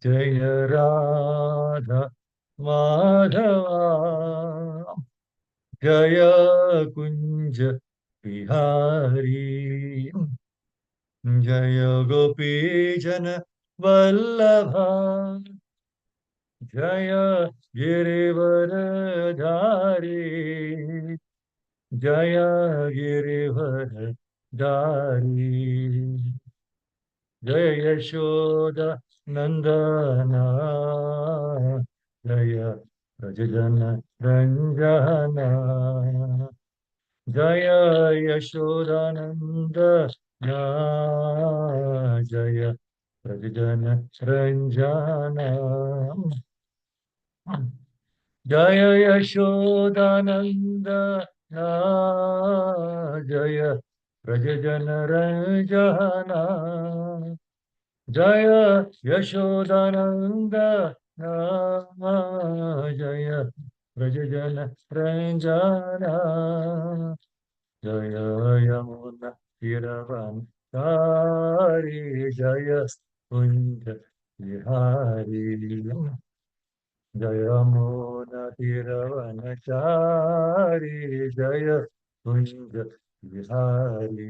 जय राधा माधवा जय कुंज बिहारी जय गोपीजन वल्लभा जय गिरिवरधारी जय गिरिवरधारी जय यशोदा नंदना जय ब्रजजन रंजना जय यशोदानंदना जय ब्रजजन रंजना जय यशोदानंदना जय ब्रजजन रंजना जय यशोदानंदना जय ब्रजजन रंजना जय यमुना तीरवंतारी जय कुंज विहारी जय यमुना तीरवनचारी जय कुंज विहारी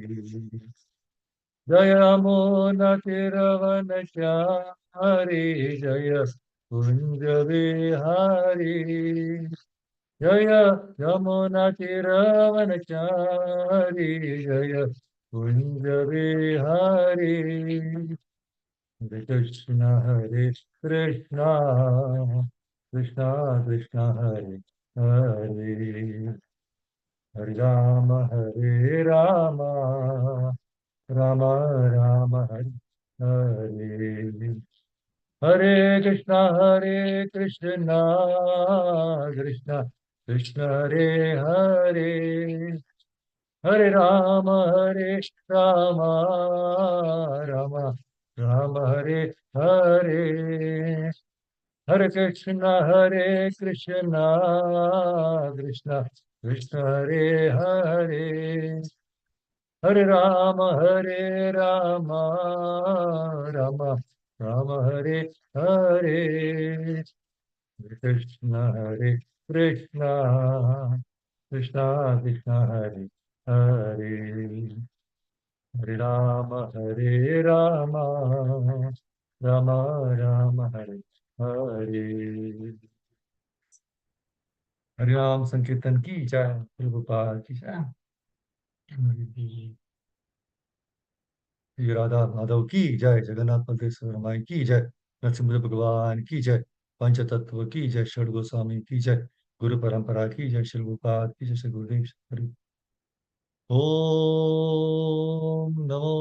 जय यमुना तीरवनचारी जय कुंज विहारी जय यमुना तीरवनचारी जय कुंज विहारी हरे कृष्ण कृष्ण कृष्ण हरे हरे हरे राम राम राम हरे हरे हरे कृष्ण कृष्ण कृष्ण हरे हरे राम राम राम हरे हरे कृष्ण कृष्ण कृष्ण हरे हरे राम राम राम हरे हरे कृष्ण कृष्ण कृष्ण हरे हरे राम राम राम हरे हरे राम संकीर्तन की जय प्रभुपाद की जय श्री राधा माधव की जय जगन्नाथ बलदेव रमाई की जय नरसिंह भगवान की जय पंच तत्व की जय षड गोस्वामी की जय गुरु परंपरा की जय श्री प्रभुपाद की जय श्री गुरुदेव हरि ओम नमो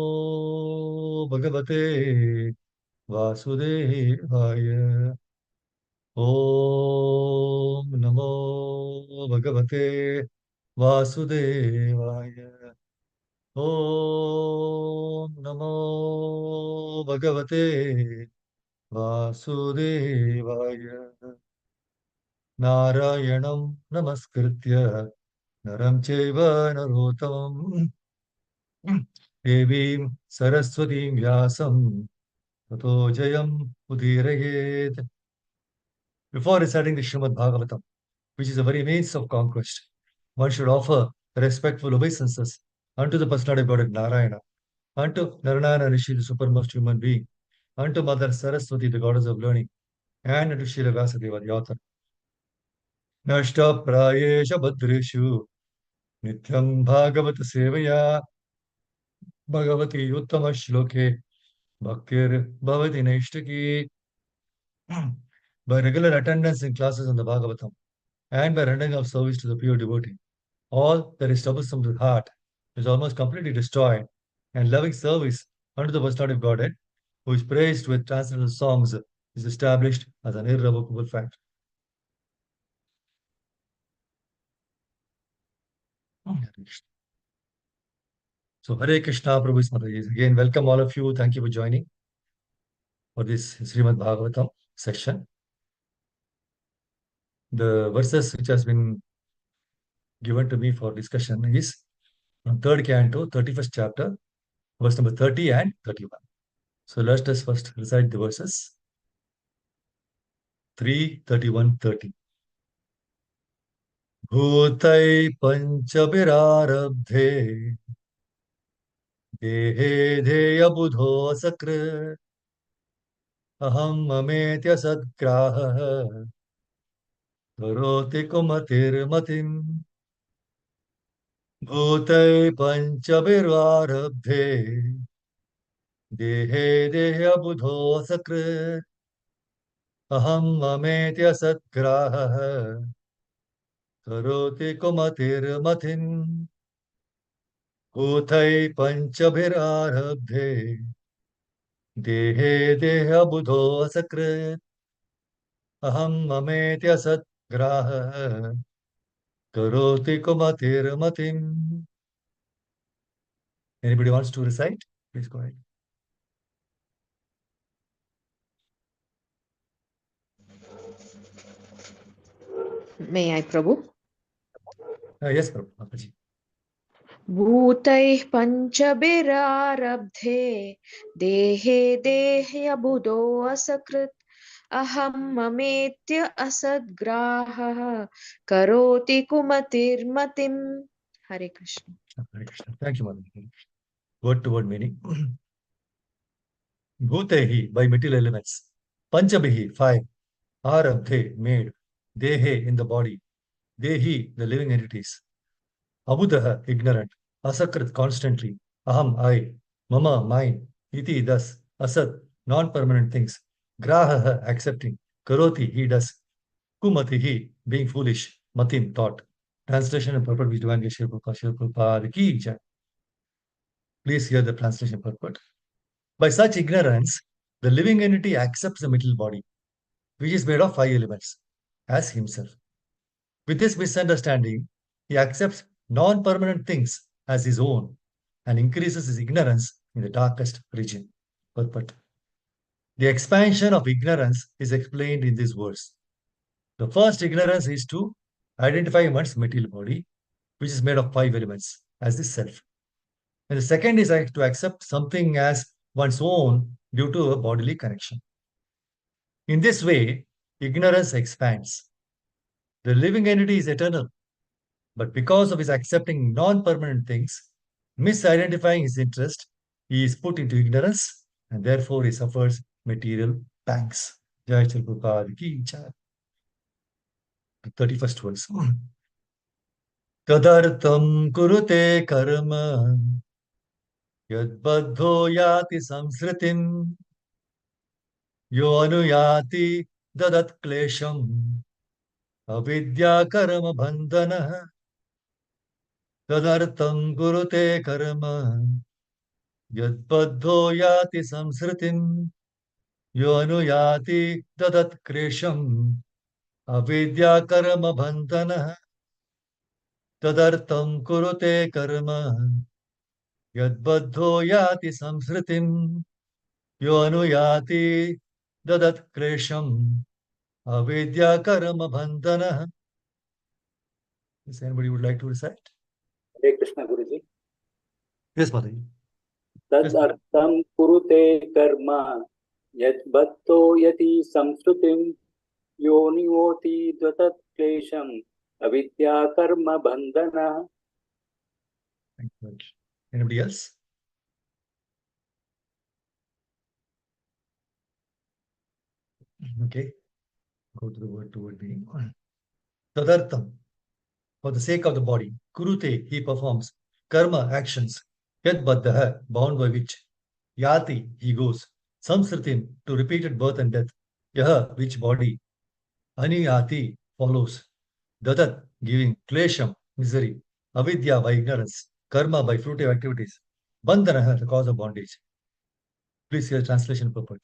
भगवते वासुदेवाय ओम नमो भगवते वासुदेवाय ओम नमो भगवते वासुदेवाय नारायणं नमस्कृत्य नरं चैव नरोत्तमं देवीं सरस्वतीं व्यासं ततो जयम् उदीरयेत्. Before reciting the Srimad Bhagavatam, which is a very means of conquest, one should offer respectful obeisances unto the personality of God Narayana, unto Narayana Rishi, the supermost human being, unto Mother Saraswati, the goddess of learning, and unto Srila Vyasadeva, the author. Nashta prayesha badreshu nityam bhagavata sevaya bhagavati uttama shloke bhaktir bhavati naishtaki. By regular attendance in classes on the Bhagavatam and by rendering of service to the pure devotee, all that is troublesome to the heart is almost completely destroyed, and loving service unto the personality of Godhead, who is praised with transcendental songs, is established as an irrevocable fact. So, Hare Krishna, Prabhu Mataji. Again, welcome all of you. Thank you for joining for this Srimad Bhagavatam section. The verses which has been given to me for discussion is from third canto, 31st chapter, verse number 30 and 31. So let us first recite the verses. 3:31:30. Bhutai panchabirarabdhe dehe deya budho sakra aham mametya sadgraha karoti kumatir matim. Bhutai panchabirarabdhe dehe deya budho sakra aham mametya sadgraha karoti kumatir matim. Bhutai panchabirarabdhe देहे देहबुधो असकृत् अहं ममेत्य सद्ग्राह करोति कुमतिर्मतिम्. Anybody wants to recite? Please go ahead. May I, Prabhu? Yes, Prabhu. Mahaji. भूतैः पञ्चभिरारब्धे देहे देह्यबुधो असकृत् अहं ममेत्य असद्ग्राहः करोति कुमतिर्मतिम्. Hare Krishna. Hare Krishna. Thank you, Mother. Word to word meaning. Bhutehi, by material elements. Panchabhihi, five. Arabdhe, made. Dehe, in the body. Dehi, the living entities. Abudaha, ignorant. Asakrit, constantly. Aham, I. Mama, mine. Iti, thus. Asat, non-permanent things. Grahaha, accepting. Karoti, he does. Kumatihi, being foolish. Matim, thought. Translation and purport with Divine Geshe Prabhupada ki jai. Please hear the translation purport. By such ignorance, the living entity accepts the material body, which is made of five elements, as himself. With this misunderstanding, he accepts non-permanent things as his own and increases his ignorance in the darkest region. Purport. The expansion of ignorance is explained in these words. The first ignorance is to identify one's material body, which is made of five elements, as the self. And the second is to accept something as one's own due to a bodily connection. In this way, ignorance expands. The living entity is eternal, but because of his accepting non-permanent things, misidentifying his interest, he is put into ignorance and therefore he suffers material pangs. Jai Shri Prabhupada ki jai. 31st verse. Tadartam kurute karma yadbadho yati samsritim yo anuyati dadat klesham avidya karma bandhana. Tadartam kurute karma yadbadho yati samsritim yo anuyati dadat klesham avidya karma bandhana. Tadartam kurute karma yadbadho yati samsritim yo anuyati dadat klesham avidya karma bandhana. If anybody would like to recite? Hare Krishna Guruji. Yes, Mataji. Tad artham kurute karma yat bhatto yati samsrutim yonivoti dvatat klesham avidya karma bandhana. Thank you very much. Anybody else? Okay. Go to the word to word meaning. Tadartham, for the sake of the body. Kurute, he performs. Karma, actions. Yad baddha, bound by which. Yati, he goes. Samsritim, to repeated birth and death. Yaha, which body. Aniyati, follows. Dadat, giving. Klesham, misery. Avidya, by ignorance. Karma, by fruitive activities. Bandhana, the cause of bondage. Please hear translation purport.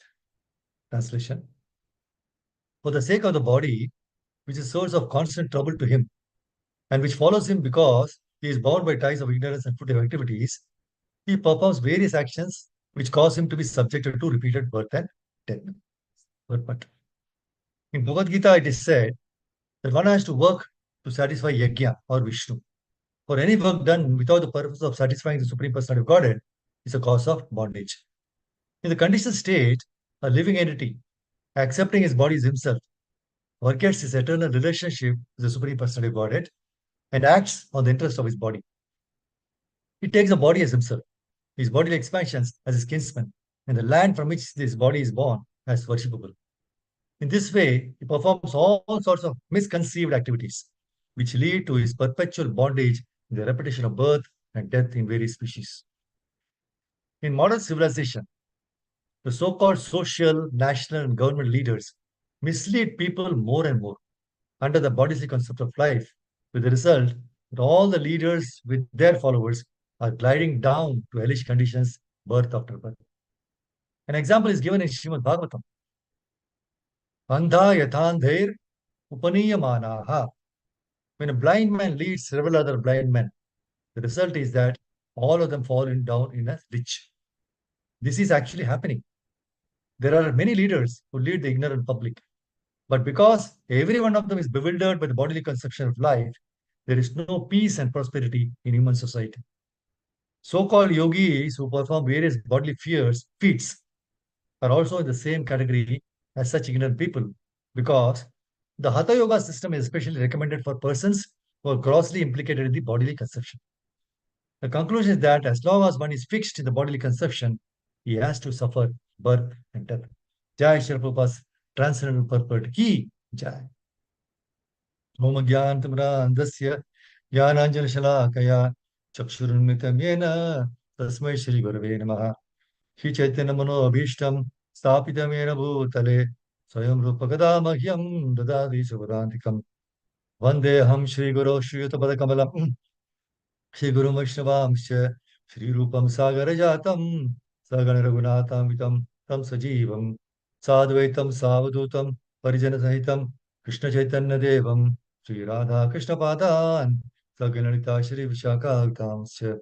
Translation. For the sake of the body, which is source of constant trouble to him, and which follows him because he is bound by ties of ignorance and fruitive activities, he performs various actions which cause him to be subjected to repeated birth and death. But in Bhagavad Gita, it is said that one has to work to satisfy Yajna or Vishnu. For any work done without the purpose of satisfying the Supreme Personality of Godhead is a cause of bondage. In the conditioned state, a living entity, accepting his body as himself, forgets his eternal relationship with the Supreme Personality of Godhead, and acts on the interest of his body. He takes the body as himself, his bodily expansions as his kinsman, and the land from which this body is born as worshipable. In this way, he performs all sorts of misconceived activities, which lead to his perpetual bondage in the repetition of birth and death in various species. In modern civilization, the so called social, national, and government leaders mislead people more and more under the bodily concept of life, with the result that all the leaders with their followers are gliding down to hellish conditions birth after birth. An example is given in Srimad Bhagavatam. Andha yathandhair upaniyamanaha. When a blind man leads several other blind men, the result is that all of them fall down in a ditch. This is actually happening. There are many leaders who lead the ignorant public, but because every one of them is bewildered by the bodily conception of life, there is no peace and prosperity in human society. So called yogis who perform various bodily feats are also in the same category as such ignorant people because the Hatha Yoga system is especially recommended for persons who are grossly implicated in the bodily conception. The conclusion is that as long as one is fixed in the bodily conception, he has to suffer birth and death. Jai Shri Prabhupada's transcendental purport ki Jai. Om Gyan Tamrandasya Jnananjana Shalakaya Chakshurunmitam Yena Tasmai Shri Gurave Namaha Shri Chaitanya Mano Abhishtam Stapitam Yena Bhutale Swayam Rupakada Mahyam Dadadi Suvadantikam Vandeham Shri Guru Shri Yutabada Kamalam Shri Guru Vaishnavamsya Shri Rupam Sagara Jatam Sagana Raghunatham Tam Sajivam Sadvaitam Savadutam Parijana Sahitam Krishna Chaitanya Devam Shri Radha Krishna Padan Sagananita Shri Vishakagtamsya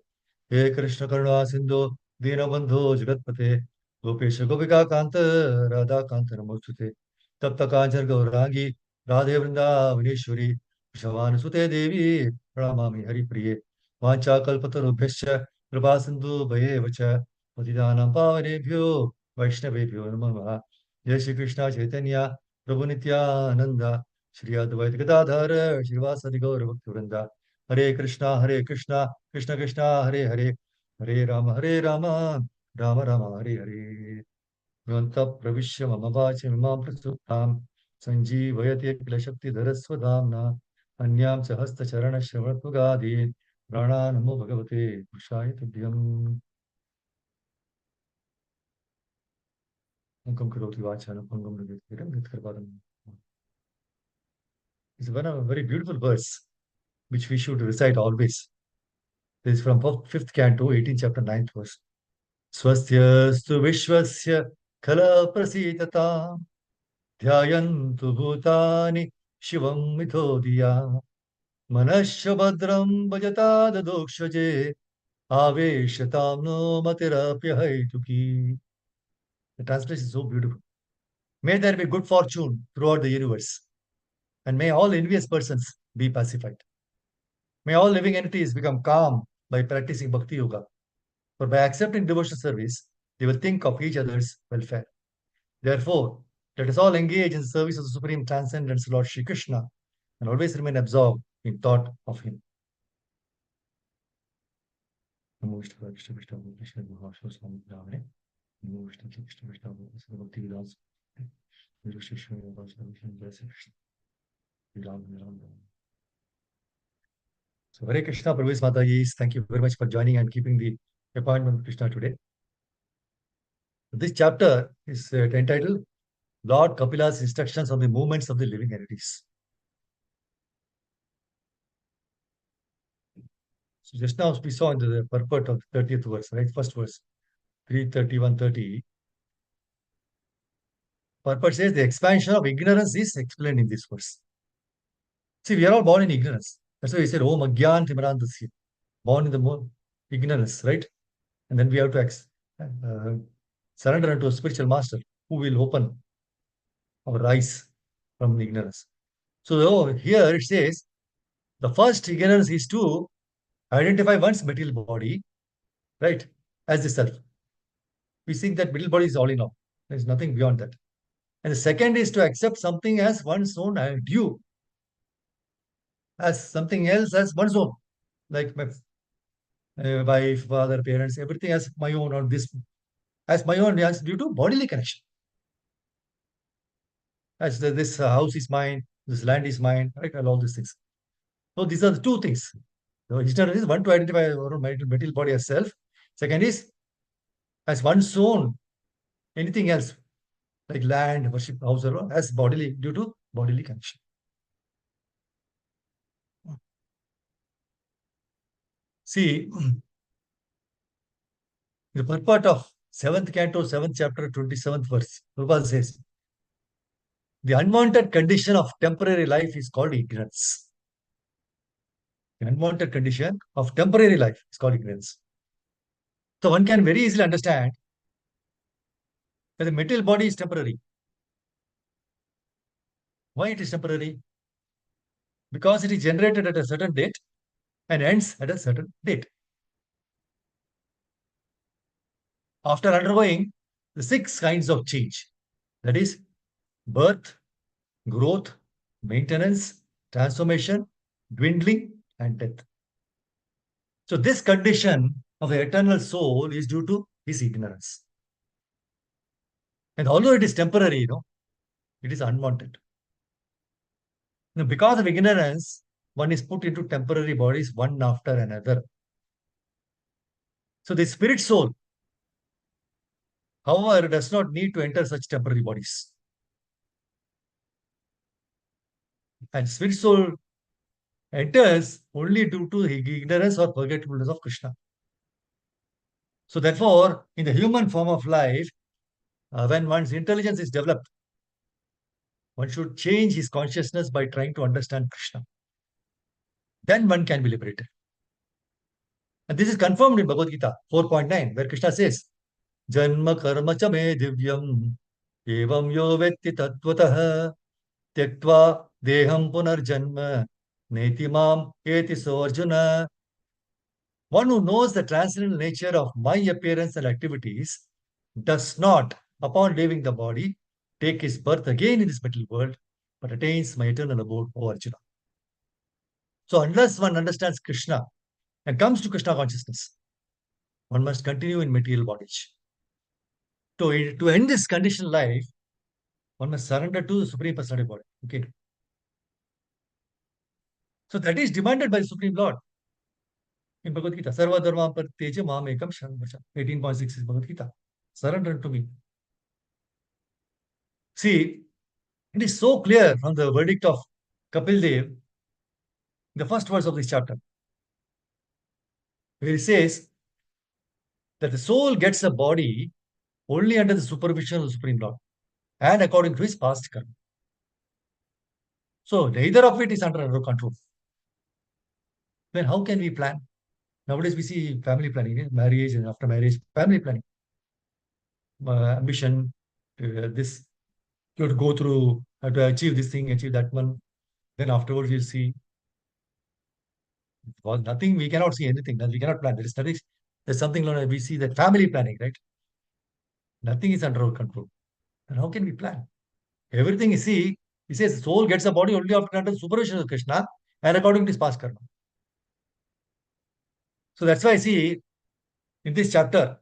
He Krishna Karuna Sindhu Dinabandho Jagatpate Gopesha Gopika Kanta Radha Kanta Namostute Tapta Kanchar Gaurangi Radhe Vrindavaneshwari Shavana Sute Devi Pranamami Hari Priye वाञ्छाकल्पतरुभ्यश्च कृपासिन्धुभयेव च पतितानां पावनेभ्यो वैष्णवेभ्यो नमो नमः जय श्री कृष्ण चैतन्य प्रभु नित्यानंद श्री अद्वैत गदाधर श्रीवासदि गौर भक्तवृंद हरे कृष्णा कृष्ण कृष्ण हरे हरे हरे राम राम राम हरे हरे ग्रन्थः प्रविश्य मम वाचमिमां प्रसुप्तां सञ्जीवयति किल शक्तिधरस्वधाम्ना अन्यां च हस्तचरणश्रवणत्वगादीन् प्राणानमो भगवते पुरुषाय तुभ्यम् मुखं करोति वाचालं भङ्गं निवेदितं यत्कृपादम्. It's one of a very beautiful verse which we should recite always. This is from 5th canto, 18th chapter, 9th verse. Swastyastu vishwasya khala prasitata dhyayantu bhutani shivam mithodya manasya badram bhajata dadokshaje aveshatam no matirapya haituki. The translation is so beautiful. May there be good fortune throughout the universe, and may all envious persons be pacified. May all living entities become calm by practicing Bhakti Yoga, for by accepting devotional service, they will think of each other's welfare. Therefore, let us all engage in the service of the Supreme Transcendence Lord Shri Krishna and always remain absorbed in thought of Him. Namo Vishnu Krishna Vishnu Krishna Mahashya Swami Ramane. Namo Vishnu Krishna Vishnu Krishna Bhakti Vidans. Namo Vishnu Krishna Vishnu Ram Ram. So, Hare Krishna, Prabhu's Mataji, thank you very much for joining and keeping the appointment with Krishna today. This chapter is entitled Lord Kapila's Instructions on the Movements of the Living Entities. So, just now we saw in the purport of the 30th verse, right? First verse, 331:30. Purport says the expansion of ignorance is explained in this verse. See, we are all born in ignorance. That's why he said, Om Agyan Timarandasya. Born in the ignorance, right? And then we have to surrender unto a spiritual master who will open our eyes from ignorance. So here it says, the first ignorance is to identify one's material body, right, as the self. We think that material body is all in all. There is nothing beyond that. And the second is to accept something as one's own due, as something else as one's own, like my wife, father, parents, everything as my own, or this as my own, as due to bodily connection. As this house is mine, this land is mine, right, and all these things. So these are the two things. So ignorance is one, to identify our own material body as self. Second is as one's own, anything else like land, worship, house, or as bodily, due to bodily connection. See, the purport of 7th canto, 7th chapter, 27th verse, Prabhupada says, the unwanted condition of temporary life is called ignorance. The unwanted condition of temporary life is called ignorance. So one can very easily understand that the material body is temporary. Why it is temporary? Because it is generated at a certain date and ends at a certain date. After undergoing the 6 kinds of change, that is birth, growth, maintenance, transformation, dwindling, and death. So this condition of the eternal soul is due to his ignorance. And although it is temporary, it is unwanted. Now, because of ignorance, one is put into temporary bodies one after another. So the spirit soul, however, does not need to enter such temporary bodies. And spirit soul enters only due to ignorance or forgetfulness of Krishna. So therefore, in the human form of life, when one's intelligence is developed, one should change his consciousness by trying to understand Krishna. Then one can be liberated. And this is confirmed in Bhagavad Gita 4.9, where Krishna says, Janma karma cha me divyam evam yo vetti tattvataha tyaktva deham punarjanma neti mam eti so Arjuna. One who knows the transcendental nature of my appearance and activities does not, upon leaving the body, take his birth again in this material world, but attains my eternal abode, O Arjuna. So unless one understands Krishna and comes to Krishna consciousness, one must continue in material bondage. To end this conditional life, one must surrender to the Supreme Personality of Body. Okay. So that is demanded by the Supreme Lord in Bhagavad Gita. Sarva dharma parteja mam ekam sharanam vraja. 18.6 is Bhagavad Gita. Surrender to me. See, it is so clear from the verdict of Kapil Dev, the first verse of this chapter, where he says that the soul gets a body only under the supervision of the Supreme Lord and according to his past karma. So neither of it is under our control. Then how can we plan? Nowadays we see family planning, marriage and after marriage, family planning. Ambition, this, you have to go through, have to achieve this thing, achieve that one. Then afterwards you see, well, nothing, we cannot see anything. We cannot plan. There is studies. There's something like we see that family planning, right? Nothing is under our control. And how can we plan? Everything you see, he says soul gets a body only after under supervision of Krishna and according to his past karma. So that's why I see in this chapter,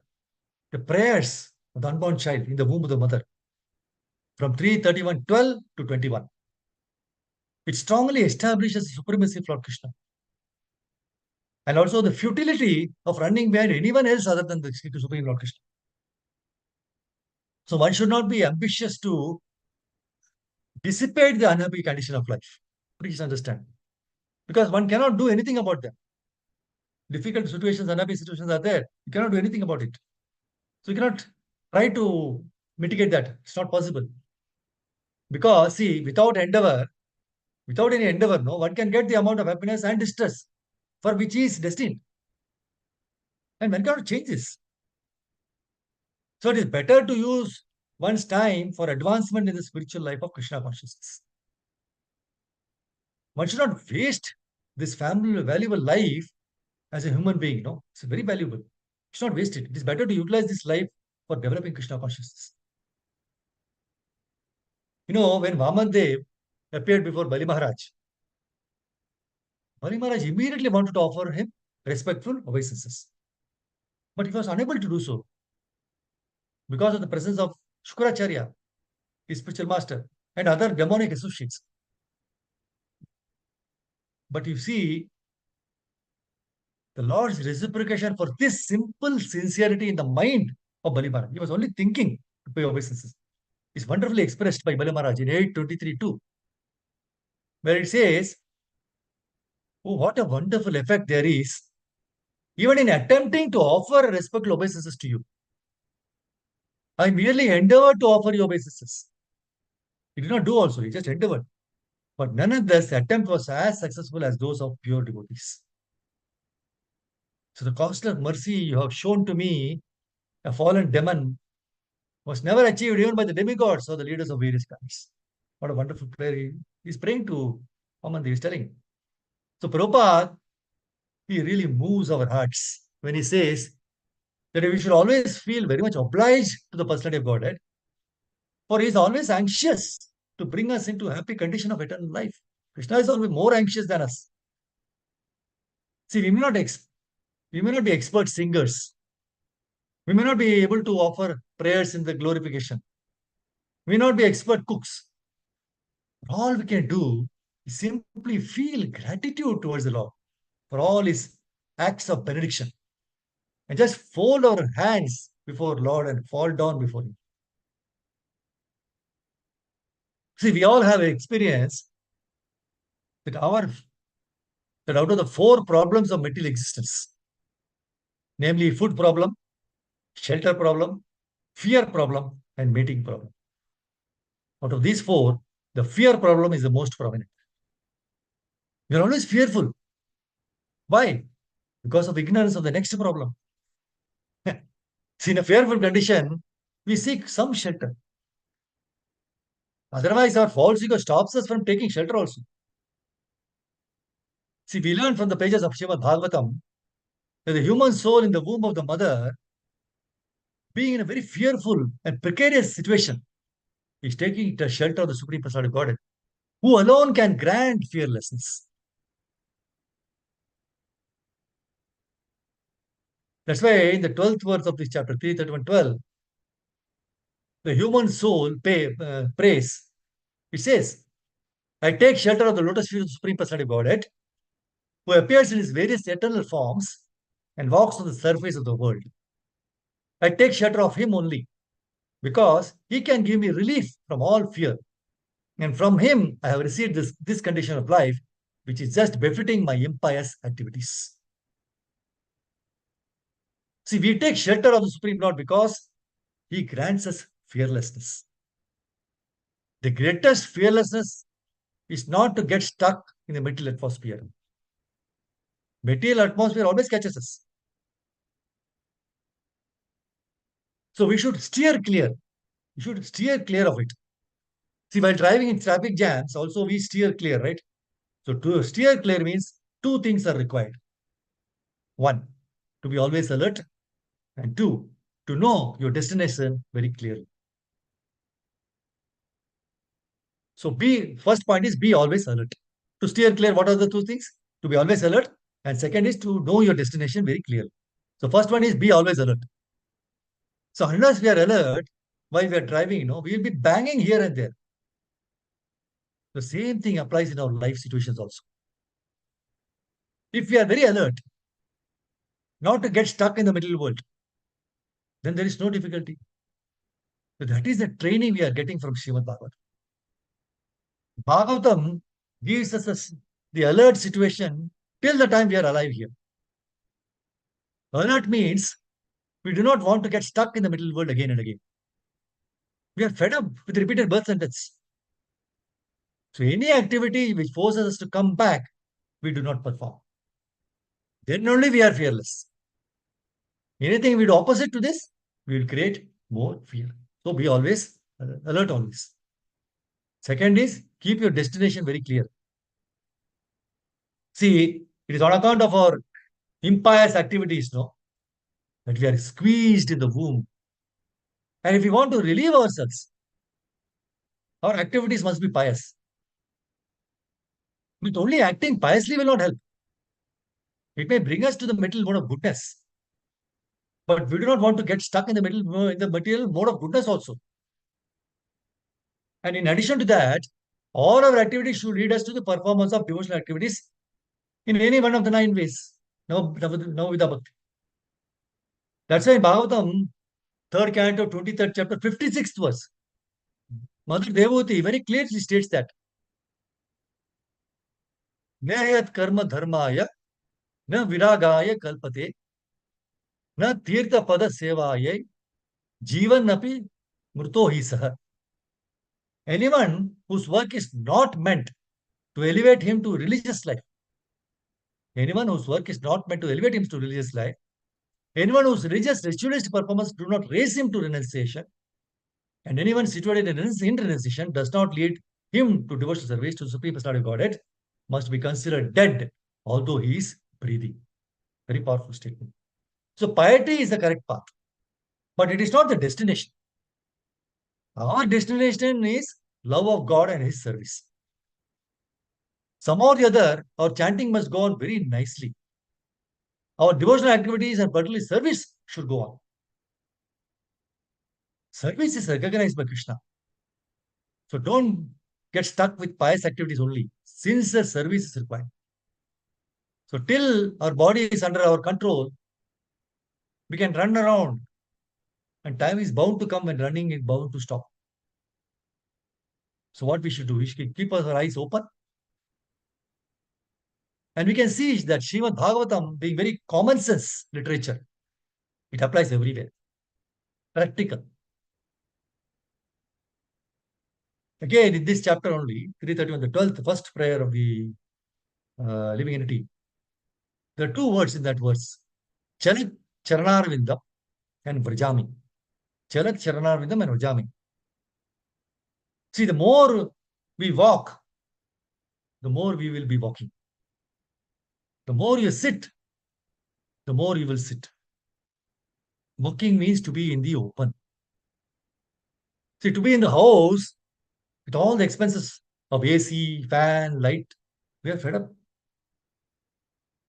the prayers of the unborn child in the womb of the mother from 3:31:12 to 21. It strongly establishes the supremacy of Lord Krishna. And also the futility of running behind anyone else other than the Supreme Lord Krishna. So one should not be ambitious to dissipate the unhappy condition of life. Please understand. Because one cannot do anything about them. Difficult situations, unhappy situations are there. You cannot do anything about it. So you cannot try to mitigate that. It's not possible. Because, see, without endeavor, without any endeavor, no one can get the amount of happiness and distress for which he is destined. And one cannot change this. So it is better to use one's time for advancement in the spiritual life of Krishna consciousness. One should not waste this family valuable life as a human being. No, it's very valuable. You should not waste it. It is better to utilize this life for developing Krishna consciousness. When Vamandev appeared before Bali Maharaj, Bali Maharaj immediately wanted to offer him respectful obeisances. But he was unable to do so because of the presence of Shukracharya, his spiritual master, and other demonic associates. But you see, the Lord's reciprocation for this simple sincerity in the mind of Bali Maharaj. He was only thinking to pay obeisances. Is wonderfully expressed by Bali Maharaj in 823 2, where it says, oh, what a wonderful effect there is, even in attempting to offer respectful obeisances to you. I merely endeavored to offer you obeisances. He did not do also, he just endeavored. But nonetheless, the attempt was as successful as those of pure devotees. So the costless mercy you have shown to me, a fallen demon, was never achieved even by the demigods or the leaders of various kinds. What a wonderful prayer he's praying to Aman, he's telling. So Prabhupada, he really moves our hearts when he says that we should always feel very much obliged to the personality of Godhead, for he is always anxious to bring us into a happy condition of eternal life. Krishna is always more anxious than us. See, we may not be expert singers. We may not be able to offer prayers in the glorification. We may not be expert cooks. All we can do is simply feel gratitude towards the Lord for all his acts of benediction and just fold our hands before Lord and fall down before him. See, we all have experience that out of the four problems of material existence, namely food problem, shelter problem, fear problem, and mating problem. Out of these four, the fear problem is the most prominent. We are always fearful. Why? Because of ignorance of the next problem. See, in a fearful condition, we seek some shelter. Otherwise, our false ego stops us from taking shelter also. See, we learn from the pages of Srimad Bhagavatam that the human soul in the womb of the mother, being in a very fearful and precarious situation, is taking the shelter of the Supreme Personality of Godhead, who alone can grant fearlessness. That's why in the 12th verse of this chapter, 3:31:12, the human soul prays. It says, I take shelter of the lotus feet of the Supreme Personality of Godhead, who appears in his various eternal forms and walks on the surface of the world. I take shelter of him only, because he can give me relief from all fear. And from him, I have received this condition of life, which is just befitting my impious activities. See, we take shelter of the Supreme Lord because he grants us fearlessness. The greatest fearlessness is not to get stuck in the material atmosphere. Material atmosphere always catches us. So we should steer clear. We should steer clear of it. See, while driving in traffic jams, also we steer clear, right? So to steer clear means two things are required. One, to be always alert, and two, to know your destination very clearly. So first point is be always alert. To steer clear, what are the two things? To be always alert, and second is to know your destination very clearly. So first one is be always alert. So unless we are alert while we are driving, we will be banging here and there. The same thing applies in our life situations also. If we are very alert, not to get stuck in the middle world, then there is no difficulty. So that is the training we are getting from Srimad Bhagavatam. Bhagavatam gives us the alert situation till the time we are alive here. Alert means we do not want to get stuck in the middle world again and again. We are fed up with repeated births and deaths. So any activity which forces us to come back, we do not perform. Then only we are fearless. Anything we do opposite to this, we will create more fear. So be always alert always. Second is keep your destination very clear. See, it is on account of our impious activities, that we are squeezed in the womb. And if we want to relieve ourselves, Our activities must be pious. With only acting piously will not help. It may bring us to the middle mode of goodness. But we do not want to get stuck in the middle in the material mode of goodness also. And in addition to that, all our activities should lead us to the performance of devotional activities in any one of the 9 ways. No, Vidha Bhakti. That's why in Bhagavatam, 3rd canto, 23rd chapter, 56th verse, Mother Devoti very clearly states that Nayat karma dharmaya na viragaya kalpate na tirtha pada sevaya jivan api mruto hi saha. Anyone whose work is not meant to elevate him to religious life, anyone whose work is not meant to elevate him to religious life, anyone whose religious ritualist performance do not raise him to renunciation, and anyone situated in renunciation does not lead him to devotional service to the Supreme Personality of Godhead, must be considered dead, although he is breathing. Very powerful statement. So piety is the correct path, but it is not the destination. Our destination is love of God and His service. Somehow or the other, our chanting must go on very nicely. Our devotional activities and particularly service should go on. Service is recognized by Krishna. So don't get stuck with pious activities only. Sincere service is required. So till our body is under our control, we can run around and time is bound to come when running is bound to stop. So what we should do? We should keep our eyes open. And we can see that Srimad Bhagavatam being very common sense literature, it applies everywhere. Practical. Again, in this chapter only, 331, the 12th, first prayer of the living entity, there are two words in that verse. Chalat Charanarvindam and Vrajami. Chalat Charanarvindam and Vrajami. See, the more we walk, the more we will be walking. The more you sit, the more you will sit. Walking means to be in the open. See, to be in the house, with all the expenses of AC, fan, light, we are fed up.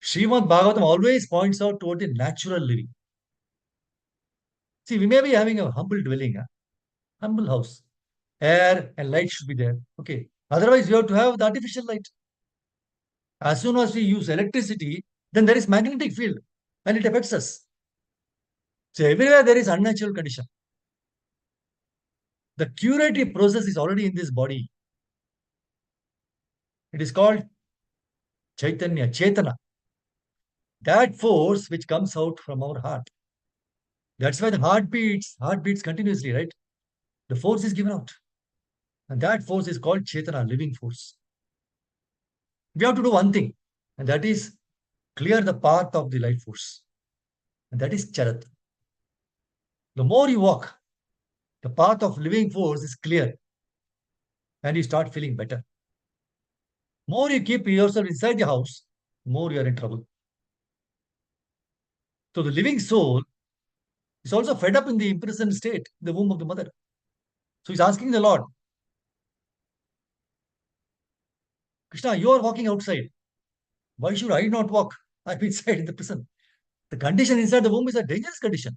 Srimad Bhagavatam always points out toward the natural living. See, we may be having a humble dwelling, humble house. Air and light should be there. Okay. Otherwise, you have to have the artificial light. As soon as we use electricity, then there is magnetic field and it affects us. So everywhere there is unnatural condition. The curative process is already in this body. It is called Chaitanya, Chetana. That force which comes out from our heart. That's why the heart beats continuously, right? The force is given out. And that force is called Chetana, living force. We have to do one thing, and that is clear the path of the life force. And that is Charat. The more you walk, the path of living force is clear. And you start feeling better. More you keep yourself inside the house, more you are in trouble. So the living soul is also fed up in the imprisoned state, the womb of the mother. So he's asking the Lord, Krishna, you are walking outside. Why should I not walk? I'm inside in the prison. The condition inside the womb is a dangerous condition.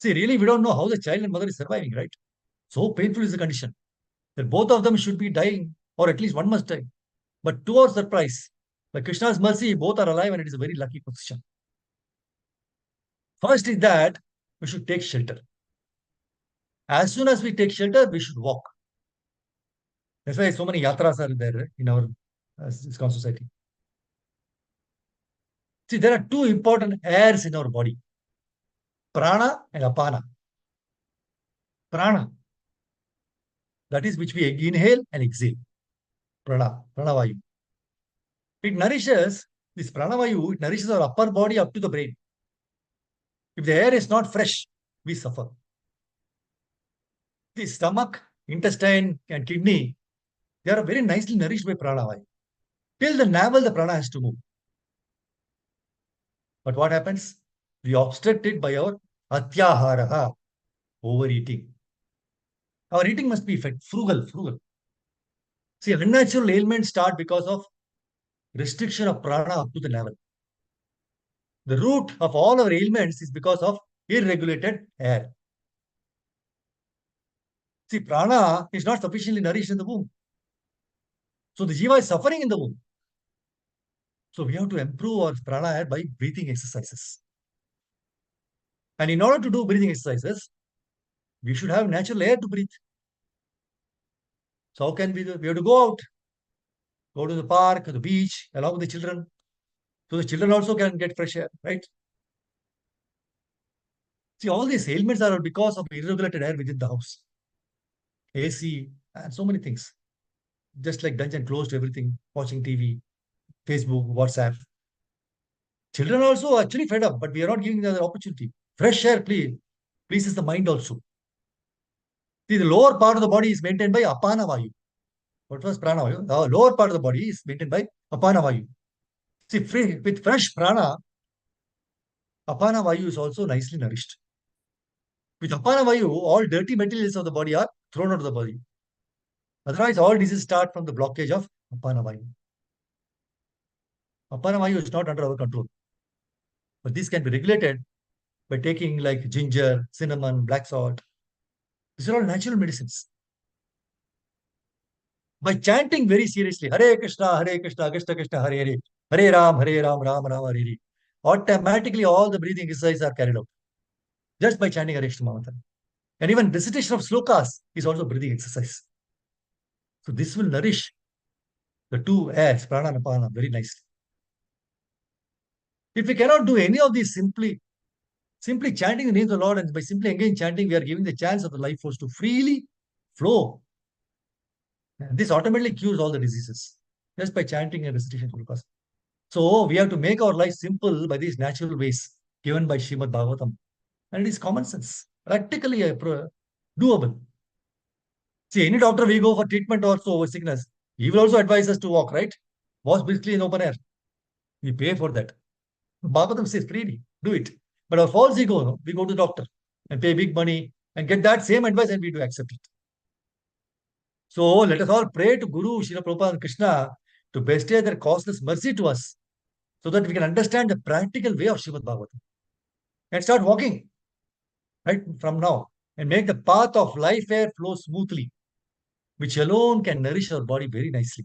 See, really, we don't know how the child and mother is surviving, right? So painful is the condition that both of them should be dying, or at least one must die. But to our surprise, by Krishna's mercy, both are alive, and it is a very lucky position. First is that we should take shelter. As soon as we take shelter, we should walk. That's why so many yatras are there in our ISKCON society. See, there are two important airs in our body, prana and apana. Prana, that is which we inhale and exhale. Pranavayu. It nourishes, this pranavayu, it nourishes our upper body up to the brain. If the air is not fresh, we suffer. The stomach, intestine, and kidney, they are very nicely nourished by pranavayu. Till the navel, the prana has to move. But what happens? We obstruct it by our atyaharaha, overeating. Our eating must be frugal, frugal. See, unnatural ailments start because of restriction of prana up to the level. The root of all our ailments is because of irregulated air. See, prana is not sufficiently nourished in the womb. So the jiva is suffering in the womb. So we have to improve our prana air by breathing exercises. And in order to do breathing exercises, we should have natural air to breathe. So how can we do? We have to go out, go to the park, the beach, along with the children. So the children also can get fresh air, right? See, all these ailments are because of irregulated air within the house. AC and so many things. Just like dungeon closed everything, watching TV, Facebook, WhatsApp. Children are also actually fed up, but we are not giving them the opportunity. Fresh air, please. Pleases the mind also. See, the lower part of the body is maintained by apana vayu. What was prana vayu? The lower part of the body is maintained by apana vayu. See, with fresh prana, apana vayu is also nicely nourished. With apana vayu, all dirty materials of the body are thrown out of the body. Otherwise, all diseases start from the blockage of apana vayu. Apana vayu is not under our control. But this can be regulated by taking like ginger, cinnamon, black salt. These are all natural medicines. By chanting very seriously, Hare Krishna, Krishna Krishna, Hare Hare, Hare Ram, Ram Ram, Hare Hare, automatically all the breathing exercises are carried out just by chanting Hare Krishna mantra. And even recitation of slokas is also breathing exercise. So this will nourish the two airs, prana and apana, very nicely. If we cannot do any of these simply chanting the name of the Lord, and by simply again chanting, we are giving the chance of the life force to freely flow. And this automatically cures all the diseases just by chanting and recitation of slokas. So we have to make our life simple by these natural ways given by Srimad Bhagavatam. And it is common sense, practically doable. See, any doctor we go for treatment also over sickness, he will also advise us to walk, right? Walk briskly in open air. We pay for that. Bhagavatam says freely, do it. But our false ego, no, we go to the doctor and pay big money and get that same advice and we do accept it. So let us all pray to Guru, Srila Prabhupada and Krishna to bestow their causeless mercy to us so that we can understand the practical way of Srimad Bhagavatam and start walking right from now and make the path of life air flow smoothly, which alone can nourish our body very nicely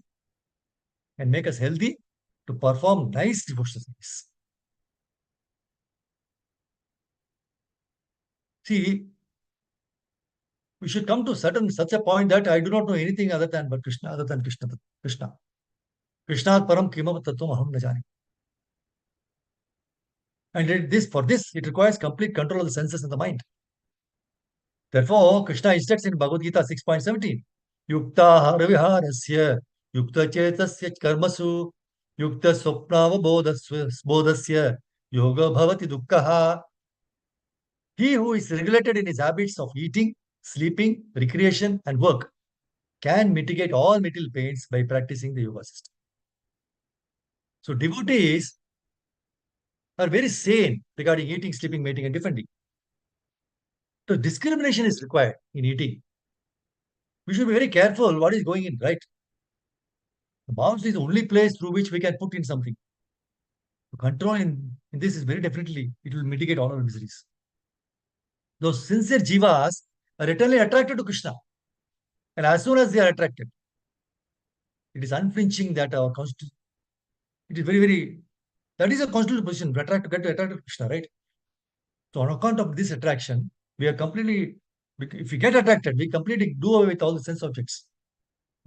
and make us healthy to perform nice devotional service. See, we should come to such a point that I do not know anything other than Krishna, Krishna. Krishna param kimavat tattvam aham na jani. And for this, it requires complete control of the senses and the mind. Therefore, Krishna instructs in Bhagavad Gita 6.17, Yukta haraviharasya, Yukta chetasya karmasu, Yukta swapnava bodhasya, Yoga bhavati dukkha. He who is regulated in his habits of eating, sleeping, recreation, and work can mitigate all material pains by practicing the yoga system. So devotees are very sane regarding eating, sleeping, mating, and defending. So discrimination is required in eating. We should be very careful what is going in, right? The mouth is the only place through which we can put in something. To control in this is very definitely, it will mitigate all our miseries. Those sincere jivas are eternally attracted to Krishna. And as soon as they are attracted, it is unflinching that our constitution, it is that is a constitutional position, get attracted to Krishna, right? So on account of this attraction, we are completely, if we get attracted, we completely do away with all the sense objects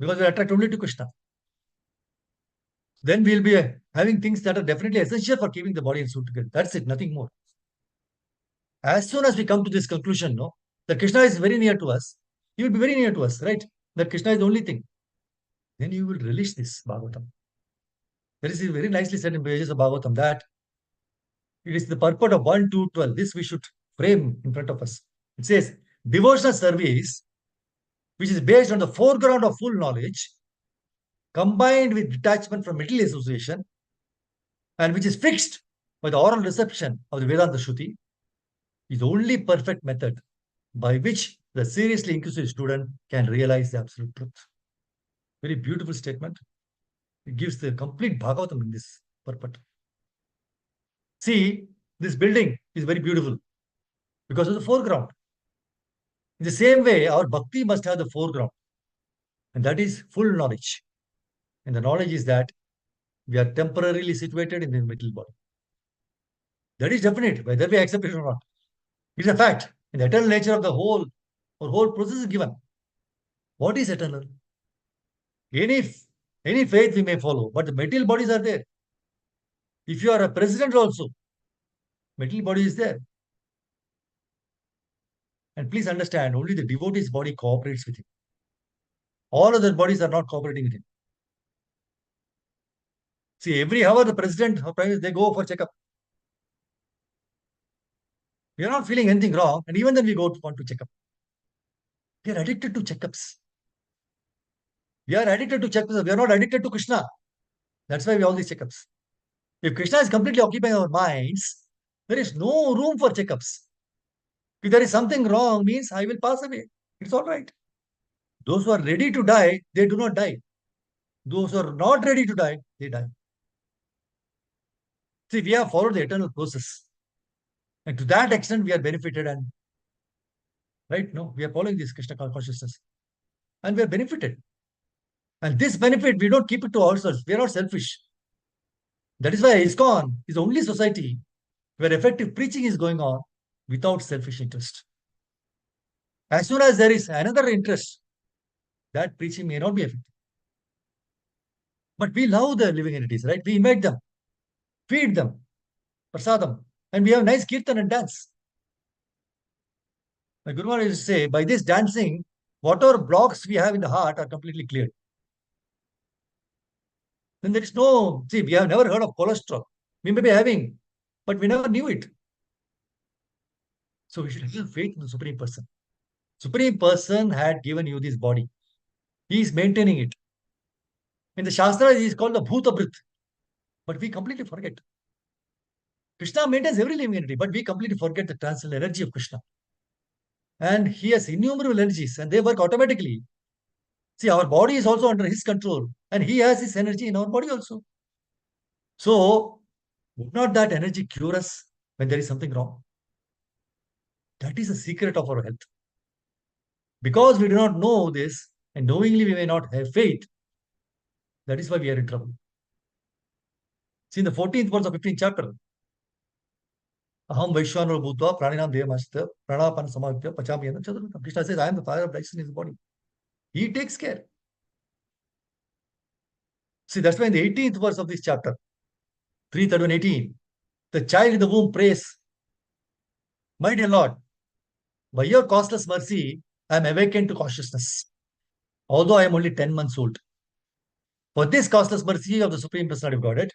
because we are attracted only to Krishna. Then we'll be having things that are definitely essential for keeping the body and soul together. That's it, nothing more. As soon as we come to this conclusion, no, that Krishna is very near to us, he will be very near to us, right? That Krishna is the only thing. Then you will relish this Bhagavatam. There is very nicely said in pages of Bhagavatam that it is the purport of 1, 2, 12. This we should frame in front of us. It says, devotional service, which is based on the foreground of full knowledge, combined with detachment from material association, and which is fixed by the oral reception of the Vedanta Shruti, is the only perfect method by which the seriously inquisitive student can realize the absolute truth. Very beautiful statement. It gives the complete Bhagavatam in this purport. See, this building is very beautiful because of the foreground. In the same way, our bhakti must have the foreground, and that is full knowledge. And the knowledge is that we are temporarily situated in the material body. That is definite, whether we accept it or not. It's a fact. In the eternal nature of the whole, or whole process is given. What is eternal? Any, any faith we may follow, but the material bodies are there. If you are a president also, material body is there. And please understand, only the devotee's body cooperates with him. All other bodies are not cooperating with him. See, every hour the president or prime minister, they go for checkup. We are not feeling anything wrong, and even then we go to want to check up. We are addicted to checkups. We are addicted to checkups. We are not addicted to Krishna. That's why we all these checkups. If Krishna is completely occupying our minds, there is no room for checkups. If there is something wrong, means I will pass away. It's all right. Those who are ready to die, they do not die. Those who are not ready to die, they die. See, we have followed the eternal process. And to that extent, we are benefited and right? No, we are following this Krishna consciousness. And we are benefited. And this benefit, we don't keep it to ourselves. We are not selfish. That is why ISKCON is the only society where effective preaching is going on without selfish interest. As soon as there is another interest, that preaching may not be effective. But we love the living entities, right? We invite them, feed them, prasadam, and we have nice kirtan and dance. My Guru Maharaj used to say, by this dancing, whatever blocks we have in the heart are completely cleared. Then there is no, see, we have never heard of cholesterol. We may be having, but we never knew it. So we should have faith in the Supreme Person. Supreme Person had given you this body. He is maintaining it. In the Shastra, he is called the Bhutabrit. But we completely forget. Krishna maintains every living entity, but we completely forget the transcendental energy of Krishna. And he has innumerable energies, and they work automatically. See, our body is also under his control, and he has his energy in our body also. So, would not that energy cure us when there is something wrong? That is the secret of our health. Because we do not know this, and knowingly we may not have faith, that is why we are in trouble. See, in the 14th verse of 15th chapter, Aham Vaishwanara Bhutva Praninam Devamashta Pranapan Samavitya Pachamyana Chaturvita. Krishna says, I am the fire of digestion in his body. He takes care. See, that's why in the 18th verse of this chapter, 3:31:18, the child in the womb prays, my dear Lord, by your costless mercy, I am awakened to consciousness, although I am only 10 months old. For this costless mercy of the Supreme Personality of Godhead,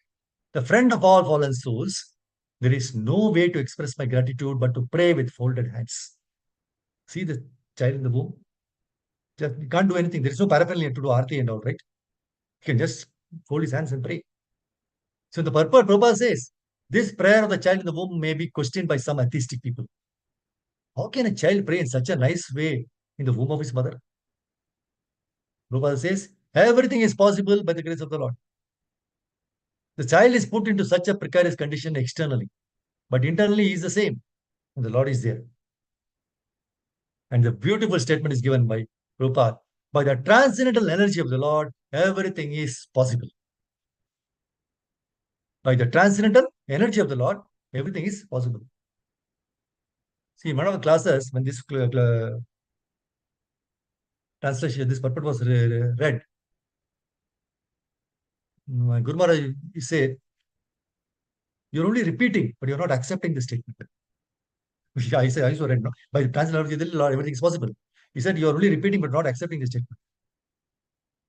the friend of all fallen souls, there is no way to express my gratitude but to pray with folded hands. See the child in the womb? Just, you can't do anything. There is no paraphernalia to do arti and all, right? He can just fold his hands and pray. So the purport, Prabhupada says, this prayer of the child in the womb may be questioned by some atheistic people. How can a child pray in such a nice way in the womb of his mother? Prabhupada says, everything is possible by the grace of the Lord. The child is put into such a precarious condition externally, but internally he is the same, and the Lord is there. And the beautiful statement is given by Prabhupada. By the transcendental energy of the Lord, everything is possible. By the transcendental energy of the Lord, everything is possible. See, in one of the classes, when this translation, this purport was read, my Guru Maharaj said, you're only repeating, but you're not accepting the statement. I said, I also read, no? By the transcendental energy of the Lord, everything is possible. He said, you're only repeating, but not accepting the statement.